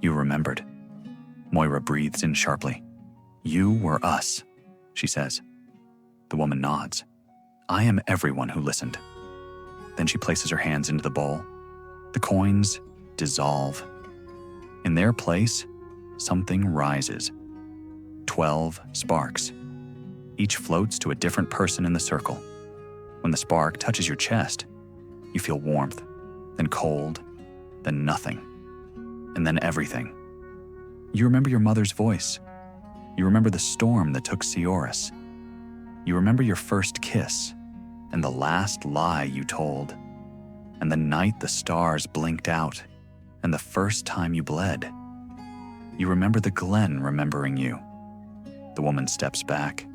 You remembered. Moira breathes in sharply. You were us, she says. The woman nods. I am everyone who listened. Then she places her hands into the bowl. The coins dissolve. In their place, something rises. 12 sparks. Each floats to a different person in the circle. When the spark touches your chest, you feel warmth, then cold, then nothing, and then everything. You remember your mother's voice. You remember the storm that took Seoris. You remember your first kiss, and the last lie you told, and the night the stars blinked out, and the first time you bled. You remember the glen remembering you. The woman steps back.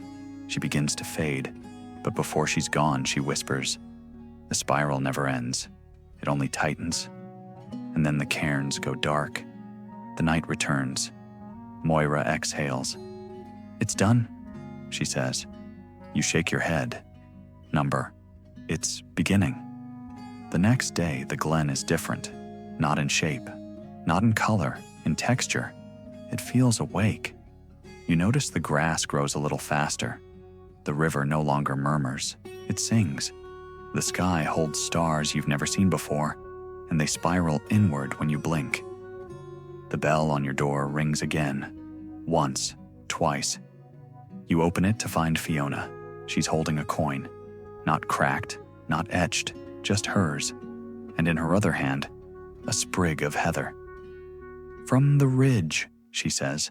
She begins to fade, but before she's gone, she whispers, the spiral never ends. It only tightens. And then the cairns go dark. The night returns. Moira exhales. It's done, she says. You shake your head. Number. It's beginning. The next day, the glen is different. Not in shape, not in color, in texture. It feels awake. You notice the grass grows a little faster. The river no longer murmurs. It sings. The sky holds stars you've never seen before, and they spiral inward when you blink. The bell on your door rings again. Once, twice. You open it to find Fiona. She's holding a coin. Not cracked, not etched, just hers. And in her other hand, a sprig of heather. "From the ridge," she says.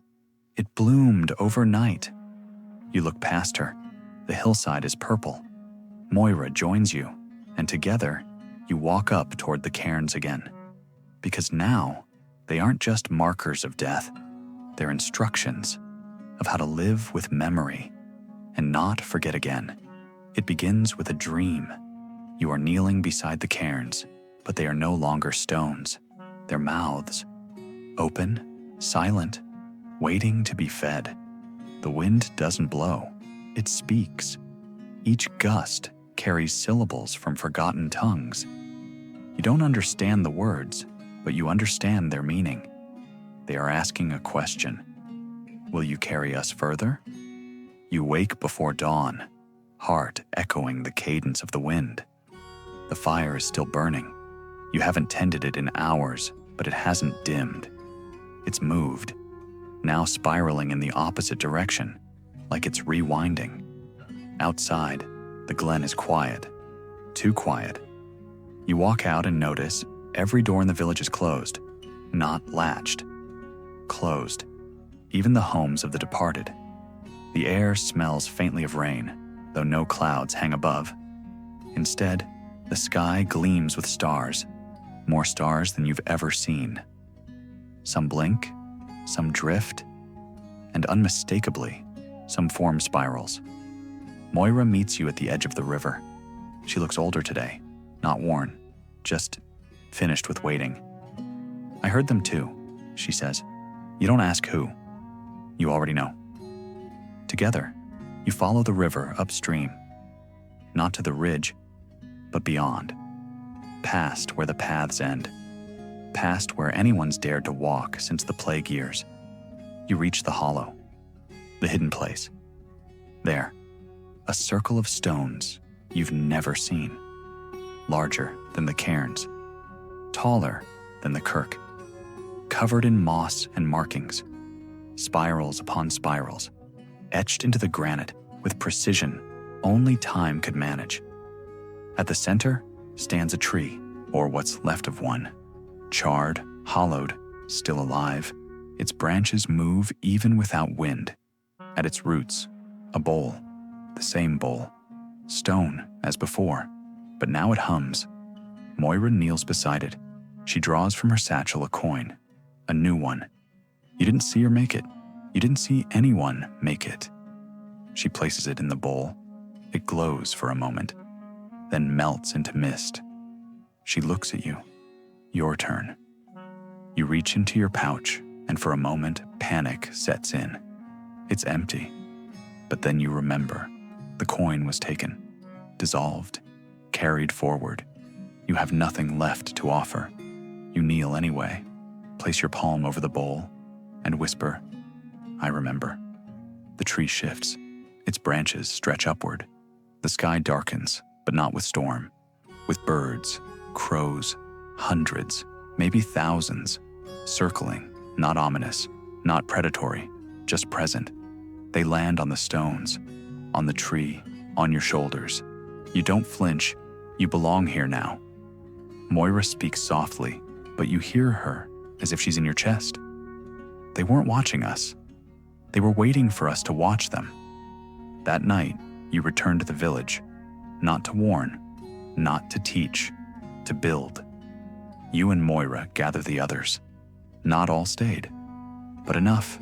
"It bloomed overnight." You look past her. The hillside is purple. Moira joins you, and together, you walk up toward the cairns again. Because now, they aren't just markers of death. They're instructions of how to live with memory and not forget again. It begins with a dream. You are kneeling beside the cairns, but they are no longer stones. They're mouths, open, silent, waiting to be fed. The wind doesn't blow, it speaks. Each gust carries syllables from forgotten tongues. You don't understand the words, but you understand their meaning. They are asking a question. Will you carry us further? You wake before dawn, heart echoing the cadence of the wind. The fire is still burning. You haven't tended it in hours, but it hasn't dimmed. It's moved, now spiraling in the opposite direction, like it's rewinding. Outside, the glen is quiet, too quiet. You walk out and notice every door in the village is closed, not latched. Closed, even the homes of the departed. The air smells faintly of rain, though no clouds hang above. Instead, the sky gleams with stars, more stars than you've ever seen. Some blink, some drift, and unmistakably, some form spirals. Moira meets you at the edge of the river. She looks older today, not worn, just finished with waiting. "I heard them too," she says. "You don't ask who. You already know." Together, you follow the river upstream, not to the ridge, but beyond, past where the paths end, past where anyone's dared to walk since the plague years. You reach the hollow, the hidden place. There, a circle of stones you've never seen, larger than the cairns, taller than the kirk, covered in moss and markings, spirals upon spirals, etched into the granite with precision only time could manage. At the center stands a tree, or what's left of one, charred, hollowed, still alive. Its branches move even without wind. At its roots, a bowl, the same bowl, stone as before, but now it hums. Moira kneels beside it. She draws from her satchel a coin, a new one. You didn't see her make it. You didn't see anyone make it. She places it in the bowl. It glows for a moment, then melts into mist. She looks at you. Your turn. You reach into your pouch, and for a moment, panic sets in. It's empty. But then you remember. The coin was taken, dissolved, carried forward. You have nothing left to offer. You kneel anyway, place your palm over the bowl, and whisper, "I remember." The tree shifts. Its branches stretch upward. The sky darkens, but not with storm. With birds, crows, hundreds, maybe thousands, circling, not ominous, not predatory, just present. They land on the stones, on the tree, on your shoulders. You don't flinch. You belong here now. Moira speaks softly, but you hear her as if she's in your chest. They weren't watching us. They were waiting for us to watch them. That night, you returned to the village, not to warn, not to teach, to build. You and Moira gather the others. Not all stayed, but enough.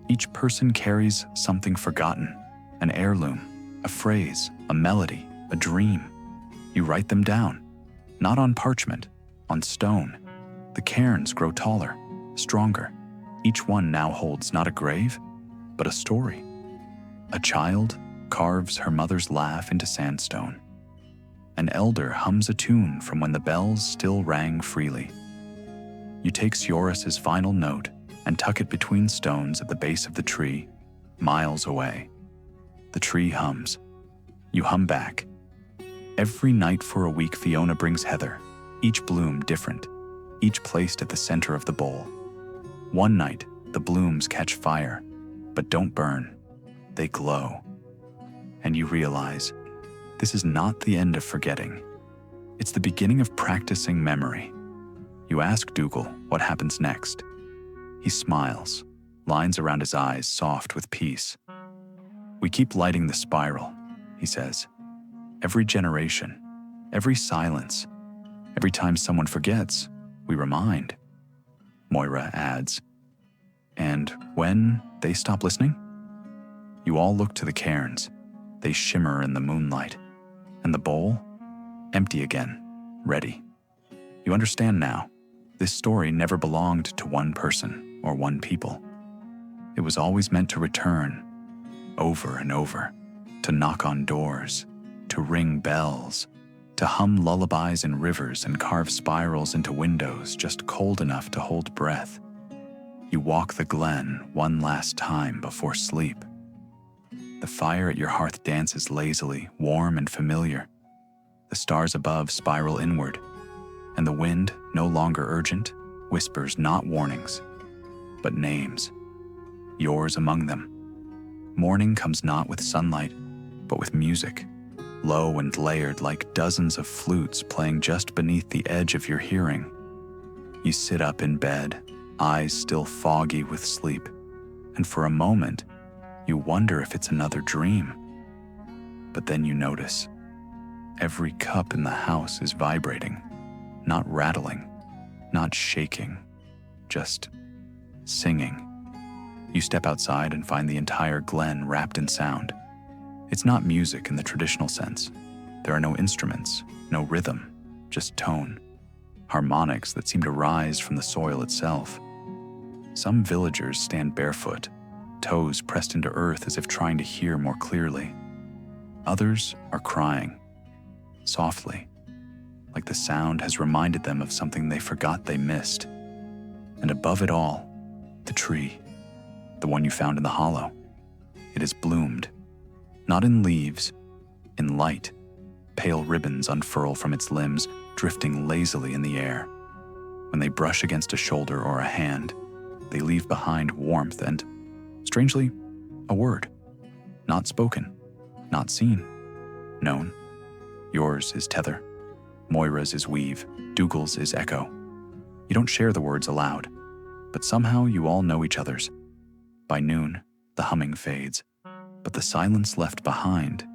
Each person carries something forgotten, an heirloom, a phrase, a melody, a dream. You write them down, not on parchment, on stone. The cairns grow taller, stronger. Each one now holds not a grave, but a story. A child carves her mother's laugh into sandstone. An elder hums a tune from when the bells still rang freely. You take Sioris's final note and tuck it between stones at the base of the tree, miles away. The tree hums. You hum back. Every night for a week, Fiona brings heather, each bloom different, each placed at the center of the bowl. One night, the blooms catch fire, but don't burn. They glow. And you realize this is not the end of forgetting. It's the beginning of practicing memory. You ask Dougal what happens next. He smiles, lines around his eyes soft with peace. We keep lighting the spiral, he says. Every generation, every silence, every time someone forgets, we remind. Moira adds, and when they stop listening? You all look to the cairns. They shimmer in the moonlight. And the bowl? Empty again, ready. You understand now. This story never belonged to one person or one people. It was always meant to return, over and over, to knock on doors, to ring bells, to hum lullabies in rivers and carve spirals into windows just cold enough to hold breath. You walk the glen one last time before sleep. The fire at your hearth dances lazily, warm and familiar. The stars above spiral inward, and the wind, no longer urgent, whispers not warnings, but names, yours among them. Morning comes not with sunlight, but with music, low and layered like dozens of flutes playing just beneath the edge of your hearing. You sit up in bed, eyes still foggy with sleep, and for a moment, you wonder if it's another dream. But then you notice, every cup in the house is vibrating, not rattling, not shaking, just singing. You step outside and find the entire glen wrapped in sound. It's not music in the traditional sense. There are no instruments, no rhythm, just tone, harmonics that seem to rise from the soil itself. Some villagers stand barefoot, toes pressed into earth as if trying to hear more clearly. Others are crying, softly, like the sound has reminded them of something they forgot they missed. And above it all, the tree, the one you found in the hollow. It has bloomed, not in leaves, in light. Pale ribbons unfurl from its limbs, drifting lazily in the air. When they brush against a shoulder or a hand, they leave behind warmth and, strangely, a word. Not spoken, not seen, known. Yours is tether, Moira's is weave, Dougal's is echo. You don't share the words aloud, but somehow you all know each other's. By noon, the humming fades, but the silence left behind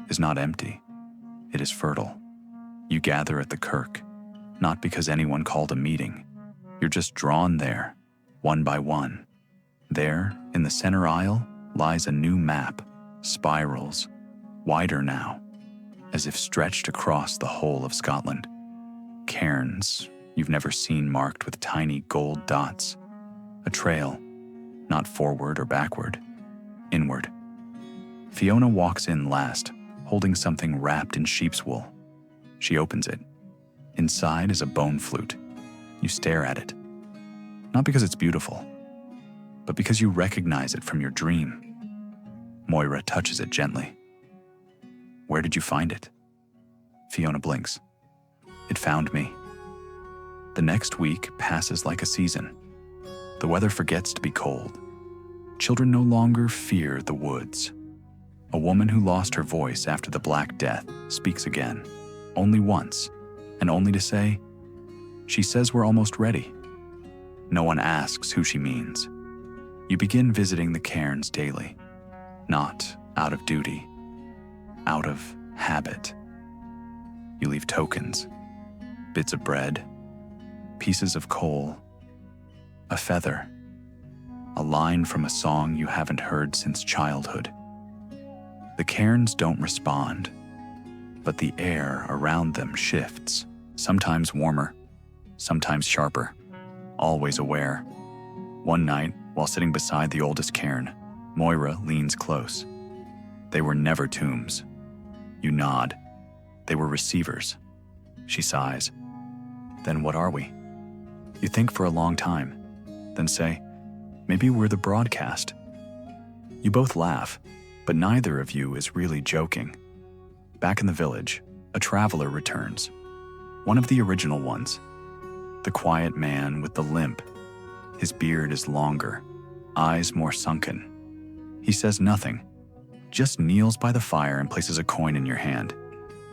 is not empty. It is fertile. You gather at the kirk, not because anyone called a meeting. You're just drawn there, one by one. There, in the center aisle, lies a new map, spirals, wider now, as if stretched across the whole of Scotland. Cairns you've never seen marked with tiny gold dots. A trail, not forward or backward, inward. Fiona walks in last, holding something wrapped in sheep's wool. She opens it. Inside is a bone flute. You stare at it. Not because it's beautiful, but because you recognize it from your dream. Moira touches it gently. Where did you find it? Fiona blinks. It found me. The next week passes like a season. The weather forgets to be cold. Children no longer fear the woods. A woman who lost her voice after the Black Death speaks again, only once, and only to say, she says we're almost ready. No one asks who she means. You begin visiting the cairns daily, not out of duty, out of habit. You leave tokens, bits of bread, pieces of coal, a feather, a line from a song you haven't heard since childhood. The cairns don't respond, but the air around them shifts, sometimes warmer, sometimes sharper, always aware. One night, while sitting beside the oldest cairn, Moira leans close. They were never tombs. You nod. They were receivers. She sighs. Then what are we? You think for a long time, then say, maybe we're the broadcast. You both laugh, but neither of you is really joking. Back in the village, a traveler returns. One of the original ones. The quiet man with the limp. His beard is longer, eyes more sunken. He says nothing, just kneels by the fire and places a coin in your hand.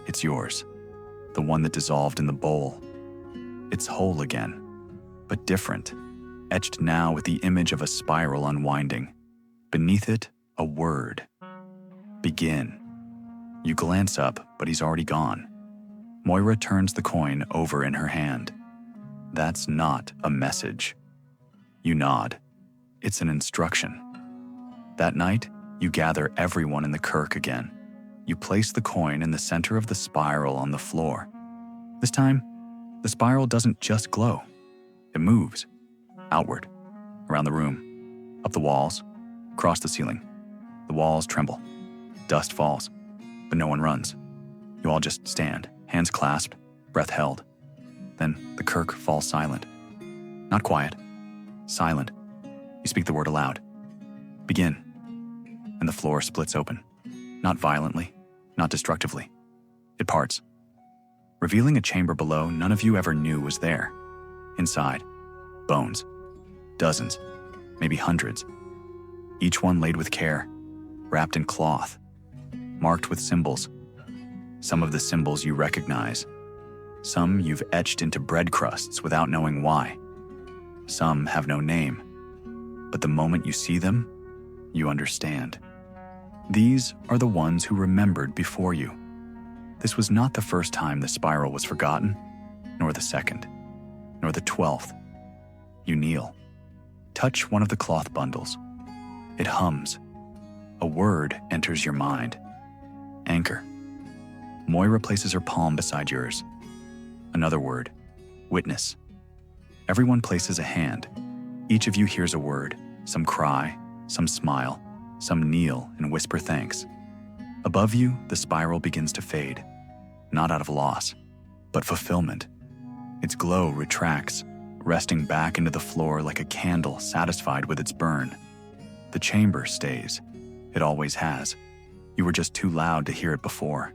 It's yours, the one that dissolved in the bowl. It's whole again, but different, etched now with the image of a spiral unwinding. Beneath it, a word. Begin. You glance up, but he's already gone. Moira turns the coin over in her hand. That's not a message. You nod. It's an instruction. That night, you gather everyone in the kirk again. You place the coin in the center of the spiral on the floor. This time, the spiral doesn't just glow. It moves. Outward. Around the room. Up the walls. Across the ceiling. The walls tremble. Dust falls. But no one runs. You all just stand, hands clasped, breath held. Then the kirk falls silent. Not quiet. Silent. You speak the word aloud. Begin. And the floor splits open. Not violently, not destructively. It parts, revealing a chamber below none of you ever knew was there. Inside, bones. Dozens, maybe hundreds. Each one laid with care, wrapped in cloth, marked with symbols. Some of the symbols you recognize. Some you've etched into bread crusts without knowing why. Some have no name. But the moment you see them, you understand. These are the ones who remembered before you. This was not the first time the spiral was forgotten, nor the second, nor the 12th. You kneel. Touch one of the cloth bundles. It hums. A word enters your mind. Anchor. Moira places her palm beside yours. Another word. Witness. Everyone places a hand. Each of you hears a word. Some cry, some smile, some kneel and whisper thanks. Above you, the spiral begins to fade, not out of loss, but fulfillment. Its glow retracts, resting back into the floor like a candle satisfied with its burn. The chamber stays. It always has. You were just too loud to hear it before.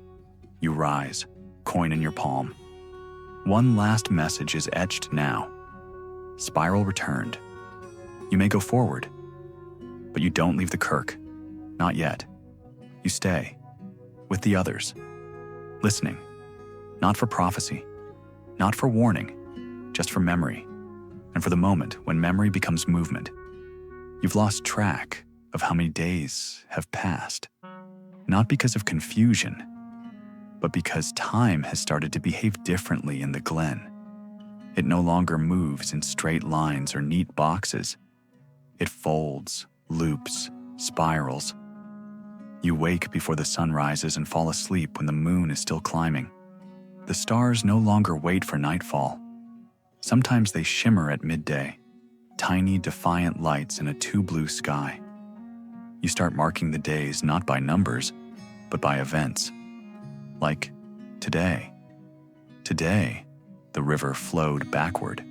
You rise, coin in your palm. One last message is etched now. Spiral returned. You may go forward, but you don't leave the kirk. Not yet. You stay, with the others, listening, not for prophecy, not for warning, just for memory, and for the moment when memory becomes movement. You've lost track of how many days have passed, not because of confusion, but because time has started to behave differently in the glen. It no longer moves in straight lines or neat boxes. It folds, loops, spirals. You wake before the sun rises and fall asleep when the moon is still climbing. The stars no longer wait for nightfall. Sometimes they shimmer at midday, tiny defiant lights in a too blue sky. You start marking the days not by numbers, but by events. Like today. Today, the river flowed backward,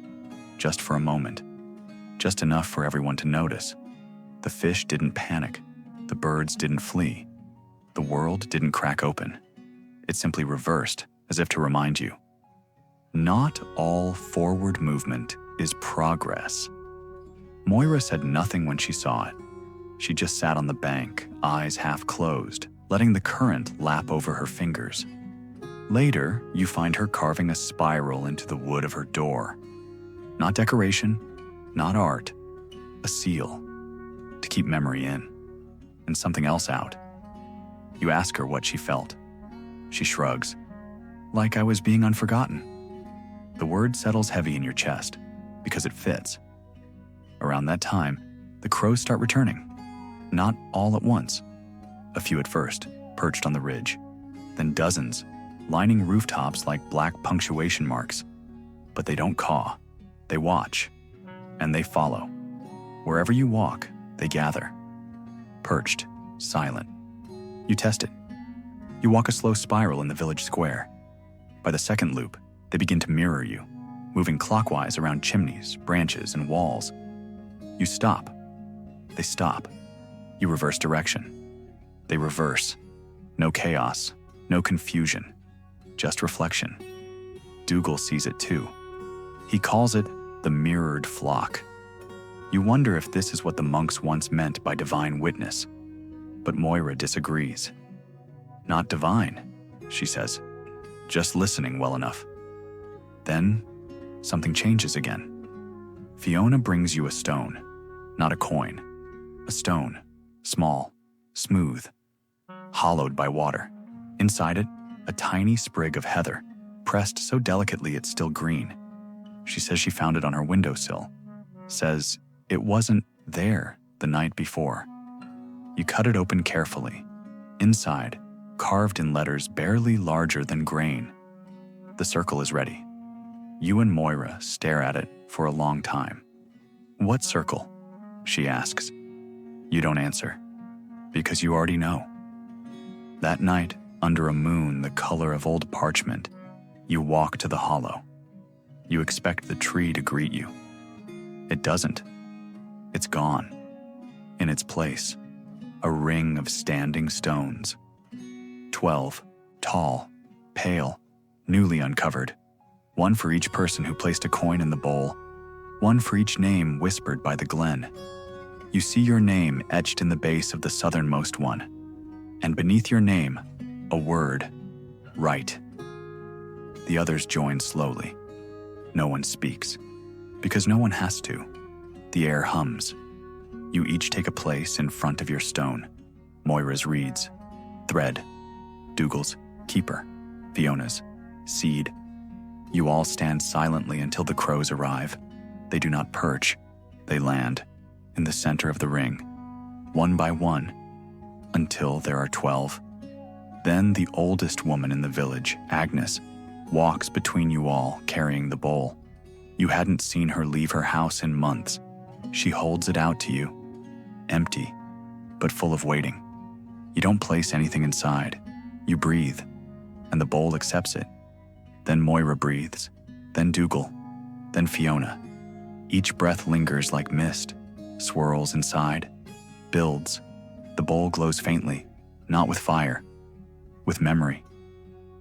just for a moment, just enough for everyone to notice. The fish didn't panic. The birds didn't flee. The world didn't crack open. It simply reversed, as if to remind you. Not all forward movement is progress. Moira said nothing when she saw it. She just sat on the bank, eyes half closed, letting the current lap over her fingers. Later, you find her carving a spiral into the wood of her door. Not decoration, not art, a seal, to keep memory in, and something else out. You ask her what she felt. She shrugs, like I was being unforgotten. The word settles heavy in your chest, because it fits. Around that time, the crows start returning. Not all at once. A few at first, perched on the ridge. Then dozens, lining rooftops like black punctuation marks. But they don't caw. They watch. And they follow. Wherever you walk, they gather. Perched, silent. You test it. You walk a slow spiral in the village square. By the second loop, they begin to mirror you, moving clockwise around chimneys, branches, and walls. You stop. They stop. You reverse direction. They reverse. No chaos, no confusion, just reflection. Dougal sees it too. He calls it the mirrored flock. You wonder if this is what the monks once meant by divine witness. But Moira disagrees. Not divine, she says, just listening well enough. Then, something changes again. Fiona brings you a stone, not a coin. A stone, small, smooth, hollowed by water. Inside it, a tiny sprig of heather, pressed so delicately it's still green. She says she found it on her windowsill. Says it wasn't there the night before. You cut it open carefully. Inside, carved in letters barely larger than grain. The circle is ready. You and Moira stare at it for a long time. What circle? She asks. You don't answer, because you already know. That night, under a moon the color of old parchment, you walk to the hollow. You expect the tree to greet you. It doesn't. It's gone. In its place, a ring of standing stones. 12, tall, pale, newly uncovered. One for each person who placed a coin in the bowl. One for each name whispered by the glen. You see your name etched in the base of the southernmost one. And beneath your name, a word, right. The others join slowly. No one speaks, because no one has to. The air hums. You each take a place in front of your stone. Moira's reads, thread. Dougal's, keeper. Fiona's, seed. You all stand silently until the crows arrive. They do not perch. They land in the center of the ring, one by one, until there are 12. Then the oldest woman in the village, Agnes, walks between you all carrying the bowl. You hadn't seen her leave her house in months. She holds it out to you, empty, but full of waiting. You don't place anything inside. You breathe, and the bowl accepts it. Then Moira breathes, then Dougal, then Fiona. Each breath lingers like mist, swirls inside, builds. The bowl glows faintly, not with fire, with memory.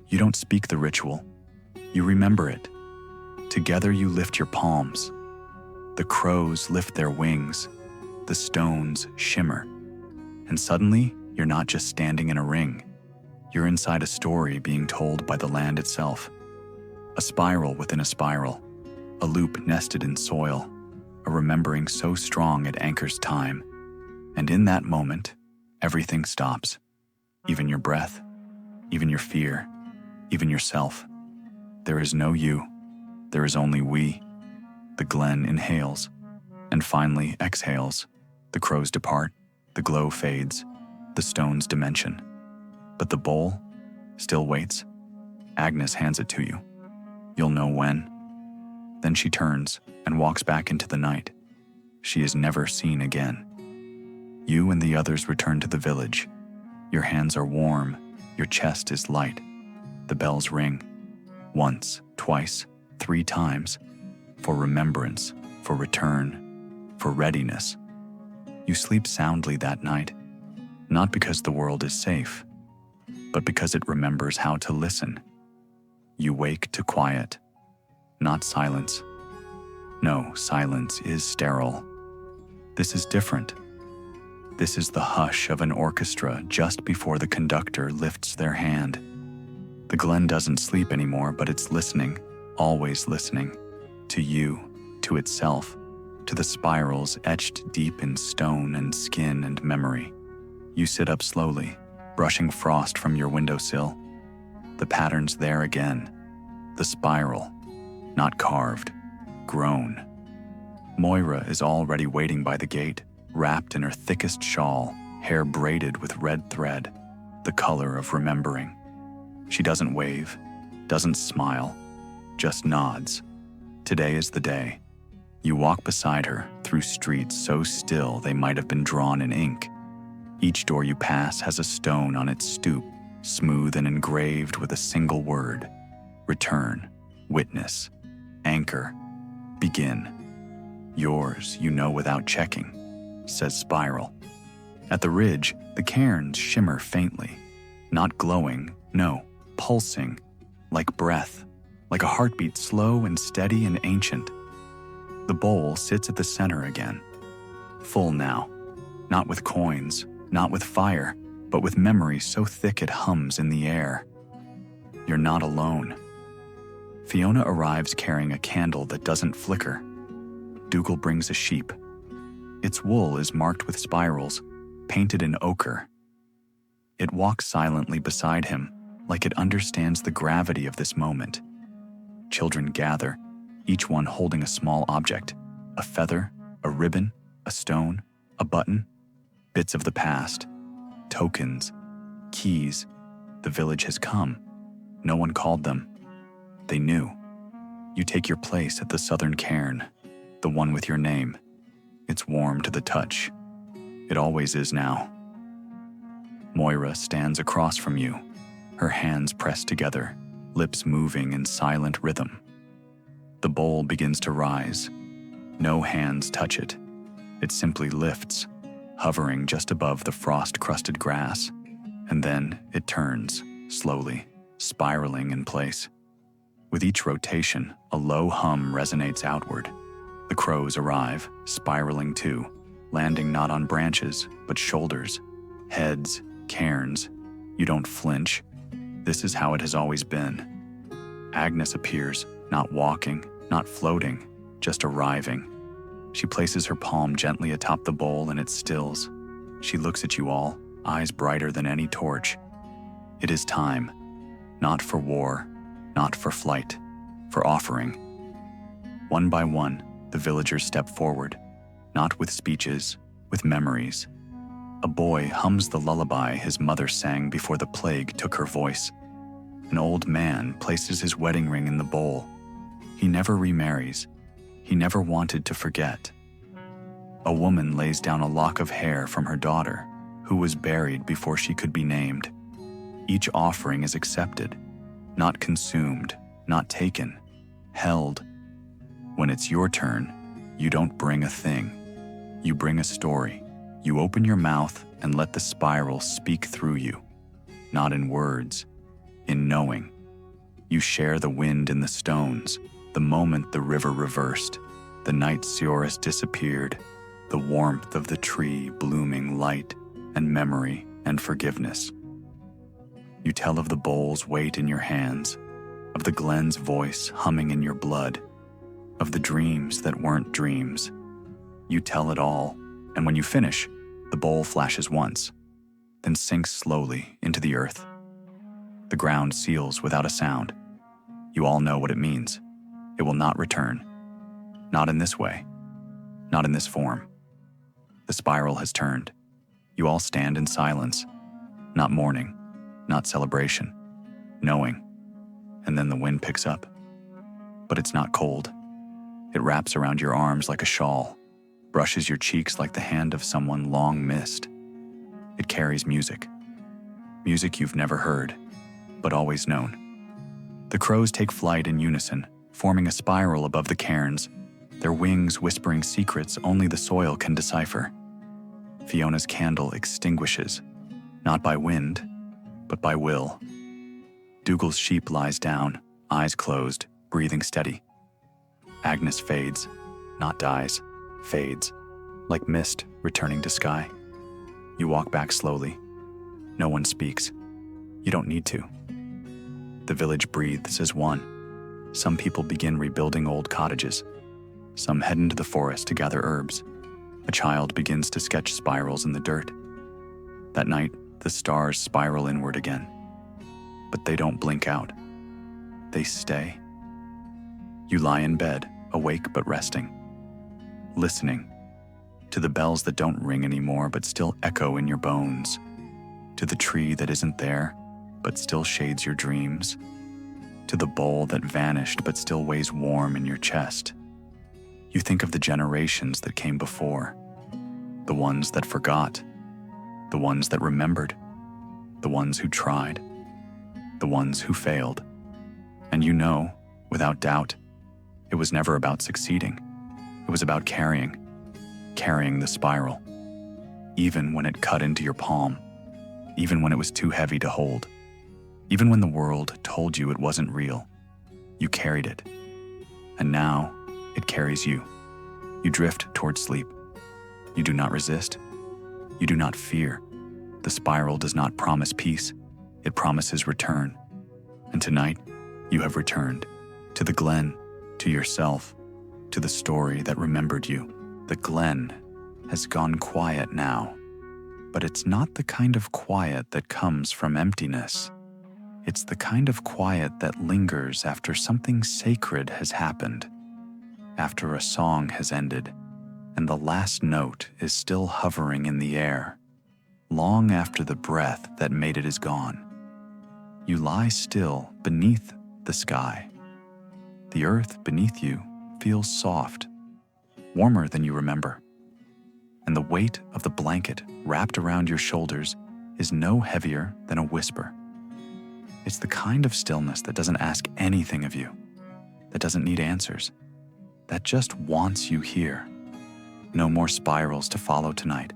You don't speak the ritual. You remember it. Together you lift your palms. The crows lift their wings. The stones shimmer. And suddenly, you're not just standing in a ring. You're inside a story being told by the land itself. A spiral within a spiral. A loop nested in soil. A remembering so strong it anchors time. And in that moment, everything stops. Even your breath. Even your fear. Even yourself. There is no you. There is only we. The glen inhales, and finally exhales. The crows depart, the glow fades, the stone's dimension. But the bowl still waits. Agnes hands it to you. You'll know when. Then she turns and walks back into the night. She is never seen again. You and the others return to the village. Your hands are warm, your chest is light. The bells ring. Once, twice, 3 times. For remembrance, for return, for readiness. You sleep soundly that night, not because the world is safe, but because it remembers how to listen. You wake to quiet, not silence. No, silence is sterile. This is different. This is the hush of an orchestra just before the conductor lifts their hand. The glen doesn't sleep anymore, but it's listening, always listening. To you, to itself, to the spirals etched deep in stone and skin and memory. You sit up slowly, brushing frost from your windowsill. The pattern's there again. The spiral, not carved, grown. Moira is already waiting by the gate, wrapped in her thickest shawl, hair braided with red thread, the color of remembering. She doesn't wave, doesn't smile, just nods. Today is the day. You walk beside her through streets so still they might have been drawn in ink. Each door you pass has a stone on its stoop, smooth and engraved with a single word. Return, witness, anchor, begin. Yours, you know without checking, says Spiral. At the ridge, the cairns shimmer faintly. Not glowing, no, pulsing, like breath. Like a heartbeat slow and steady and ancient. The bowl sits at the center again. Full now, not with coins, not with fire, but with memory so thick it hums in the air. You're not alone. Fiona arrives carrying a candle that doesn't flicker. Dougal brings a sheep. Its wool is marked with spirals, painted in ochre. It walks silently beside him, like it understands the gravity of this moment. Children gather, each one holding a small object, a feather, a ribbon, a stone, a button, bits of the past, tokens, keys. The village has come. No one called them. They knew. You take your place at the southern cairn, the one with your name. It's warm to the touch. It always is now. Moira stands across from you, her hands pressed together, lips moving in silent rhythm. The bowl begins to rise. No hands touch it. It simply lifts, hovering just above the frost-crusted grass, and then it turns, slowly, spiraling in place. With each rotation, a low hum resonates outward. The crows arrive, spiraling too, landing not on branches, but shoulders, heads, cairns. You don't flinch. This is how it has always been. Agnes appears, not walking, not floating, just arriving. She places her palm gently atop the bowl and it stills. She looks at you all, eyes brighter than any torch. It is time. Not for war, not for flight, for offering. One by one, the villagers step forward, not with speeches, with memories. A boy hums the lullaby his mother sang before the plague took her voice. An old man places his wedding ring in the bowl. He never remarries. He never wanted to forget. A woman lays down a lock of hair from her daughter, who was buried before she could be named. Each offering is accepted, not consumed, not taken, held. When it's your turn, you don't bring a thing. You bring a story. You open your mouth and let the spiral speak through you, not in words, in knowing. You share the wind in the stones, the moment the river reversed, the night Sioris disappeared, the warmth of the tree blooming light and memory and forgiveness. You tell of the bowl's weight in your hands, of the glen's voice humming in your blood, of the dreams that weren't dreams. You tell it all, and when you finish, the bowl flashes once, then sinks slowly into the earth. The ground seals without a sound. You all know what it means. It will not return. Not in this way. Not in this form. The spiral has turned. You all stand in silence, not mourning, not celebration, knowing. And then the wind picks up. But it's not cold. It wraps around your arms like a shawl, brushes your cheeks like the hand of someone long missed. It carries music. Music you've never heard, but always known. The crows take flight in unison, forming a spiral above the cairns, their wings whispering secrets only the soil can decipher. Fiona's candle extinguishes, not by wind, but by will. Dougal's sheep lies down, eyes closed, breathing steady. Agnes fades, not dies, fades, like mist returning to sky. You walk back slowly. No one speaks. You don't need to. The village breathes as one. Some people begin rebuilding old cottages. Some head into the forest to gather herbs. A child begins to sketch spirals in the dirt. That night, the stars spiral inward again. But they don't blink out. They stay. You lie in bed, awake but resting, listening to the bells that don't ring anymore but still echo in your bones, to the tree that isn't there but still shades your dreams, to the bowl that vanished but still weighs warm in your chest. You think of the generations that came before, the ones that forgot, the ones that remembered, the ones who tried, the ones who failed. And you know, without doubt, it was never about succeeding. It was about carrying the spiral, even when it cut into your palm, even when it was too heavy to hold, even when the world told you it wasn't real. You carried it, and now it carries you. You drift toward sleep. You do not resist. You do not fear. The spiral does not promise peace, it promises return. And tonight, you have returned to the glen, to yourself, to the story that remembered you. The glen has gone quiet now, but it's not the kind of quiet that comes from emptiness. It's the kind of quiet that lingers after something sacred has happened, after a song has ended, and the last note is still hovering in the air, long after the breath that made it is gone. You lie still beneath the sky. The earth beneath you feels soft, warmer than you remember, and the weight of the blanket wrapped around your shoulders is no heavier than a whisper. It's the kind of stillness that doesn't ask anything of you, that doesn't need answers, that just wants you here. No more spirals to follow tonight,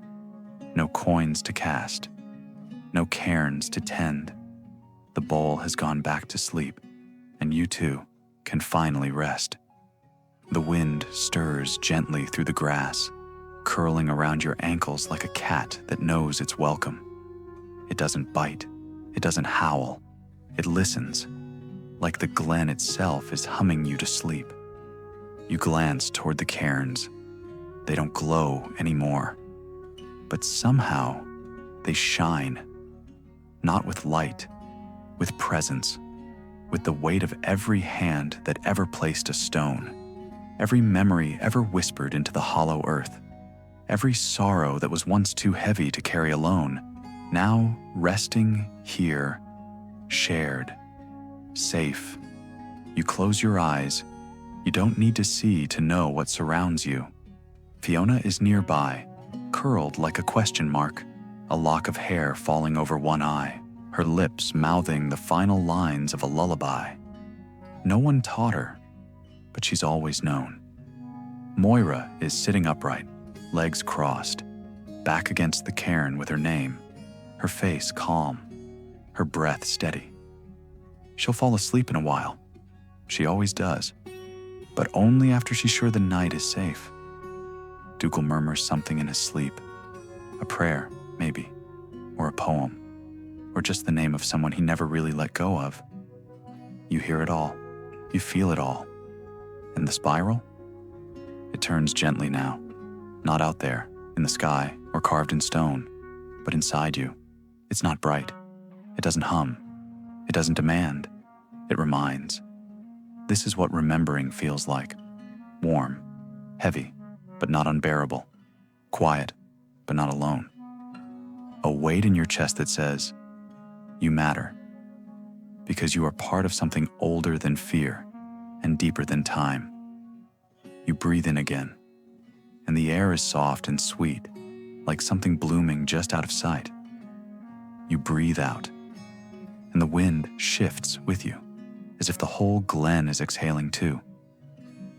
no coins to cast, no cairns to tend. The bowl has gone back to sleep, and you too can finally rest. The wind stirs gently through the grass, curling around your ankles like a cat that knows it's welcome. It doesn't bite, it doesn't howl, it listens, like the glen itself is humming you to sleep. You glance toward the cairns. They don't glow anymore, but somehow they shine, not with light, with presence, with the weight of every hand that ever placed a stone, every memory ever whispered into the hollow earth, every sorrow that was once too heavy to carry alone, now resting here, shared, safe. You close your eyes. You don't need to see to know what surrounds you. Fiona is nearby, curled like a question mark, a lock of hair falling over one eye, her lips mouthing the final lines of a lullaby. No one taught her, but she's always known. Moira is sitting upright, legs crossed, back against the cairn with her name, her face calm, her breath steady. She'll fall asleep in a while. She always does, but only after she's sure the night is safe. Dougal murmurs something in his sleep, a prayer, maybe, or a poem, or just the name of someone he never really let go of. You hear it all, you feel it all. And the spiral? It turns gently now, not out there, in the sky, or carved in stone, but inside you. It's not bright. It doesn't hum. It doesn't demand. It reminds. This is what remembering feels like. Warm, heavy, but not unbearable. Quiet, but not alone. A weight in your chest that says, you matter. Because you are part of something older than fear and deeper than time. You breathe in again, and the air is soft and sweet, like something blooming just out of sight. You breathe out, and the wind shifts with you, as if the whole glen is exhaling too.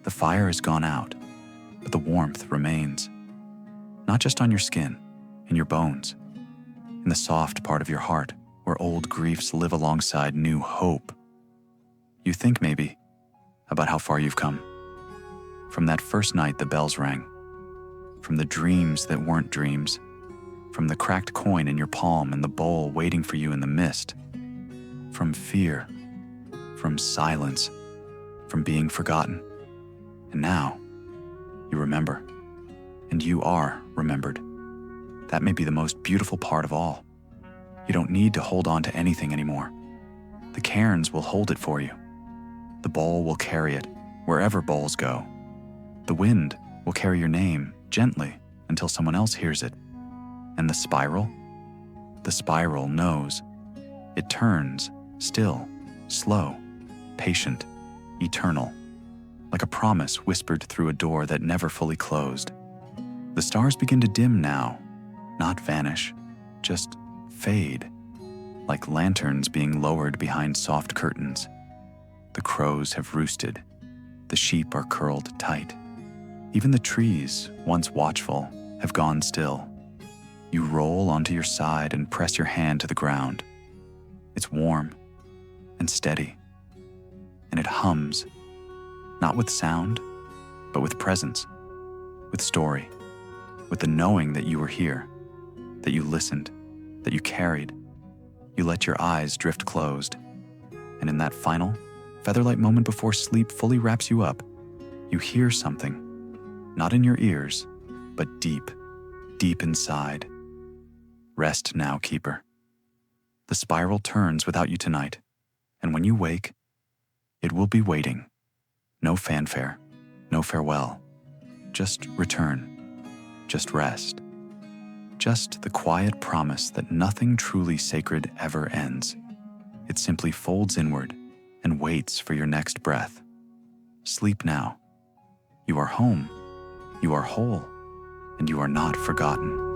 The fire has gone out, but the warmth remains, not just on your skin, in your bones, in the soft part of your heart where old griefs live alongside new hope. You think maybe about how far you've come. From that first night the bells rang, from the dreams that weren't dreams, from the cracked coin in your palm and the bowl waiting for you in the mist, from fear, from silence, from being forgotten. And now, you remember, and you are remembered. That may be the most beautiful part of all. You don't need to hold on to anything anymore. The cairns will hold it for you. The bowl will carry it, wherever bowls go. The wind will carry your name gently until someone else hears it. And the spiral? The spiral knows. It turns, still, slow, patient, eternal, like a promise whispered through a door that never fully closed. The stars begin to dim now, not vanish, just fade, like lanterns being lowered behind soft curtains. The crows have roosted. The sheep are curled tight. Even the trees, once watchful, have gone still. You roll onto your side and press your hand to the ground. It's warm and steady, and it hums, not with sound, but with presence, with story, with the knowing that you were here, that you listened, that you carried. You let your eyes drift closed, and in that final, featherlight moment before sleep fully wraps you up, you hear something, not in your ears, but deep, deep inside. Rest now, keeper. The spiral turns without you tonight, and when you wake, it will be waiting. No fanfare, no farewell. Just return, just rest. Just the quiet promise that nothing truly sacred ever ends. It simply folds inward and waits for your next breath. Sleep now. You are home, you are whole, and you are not forgotten.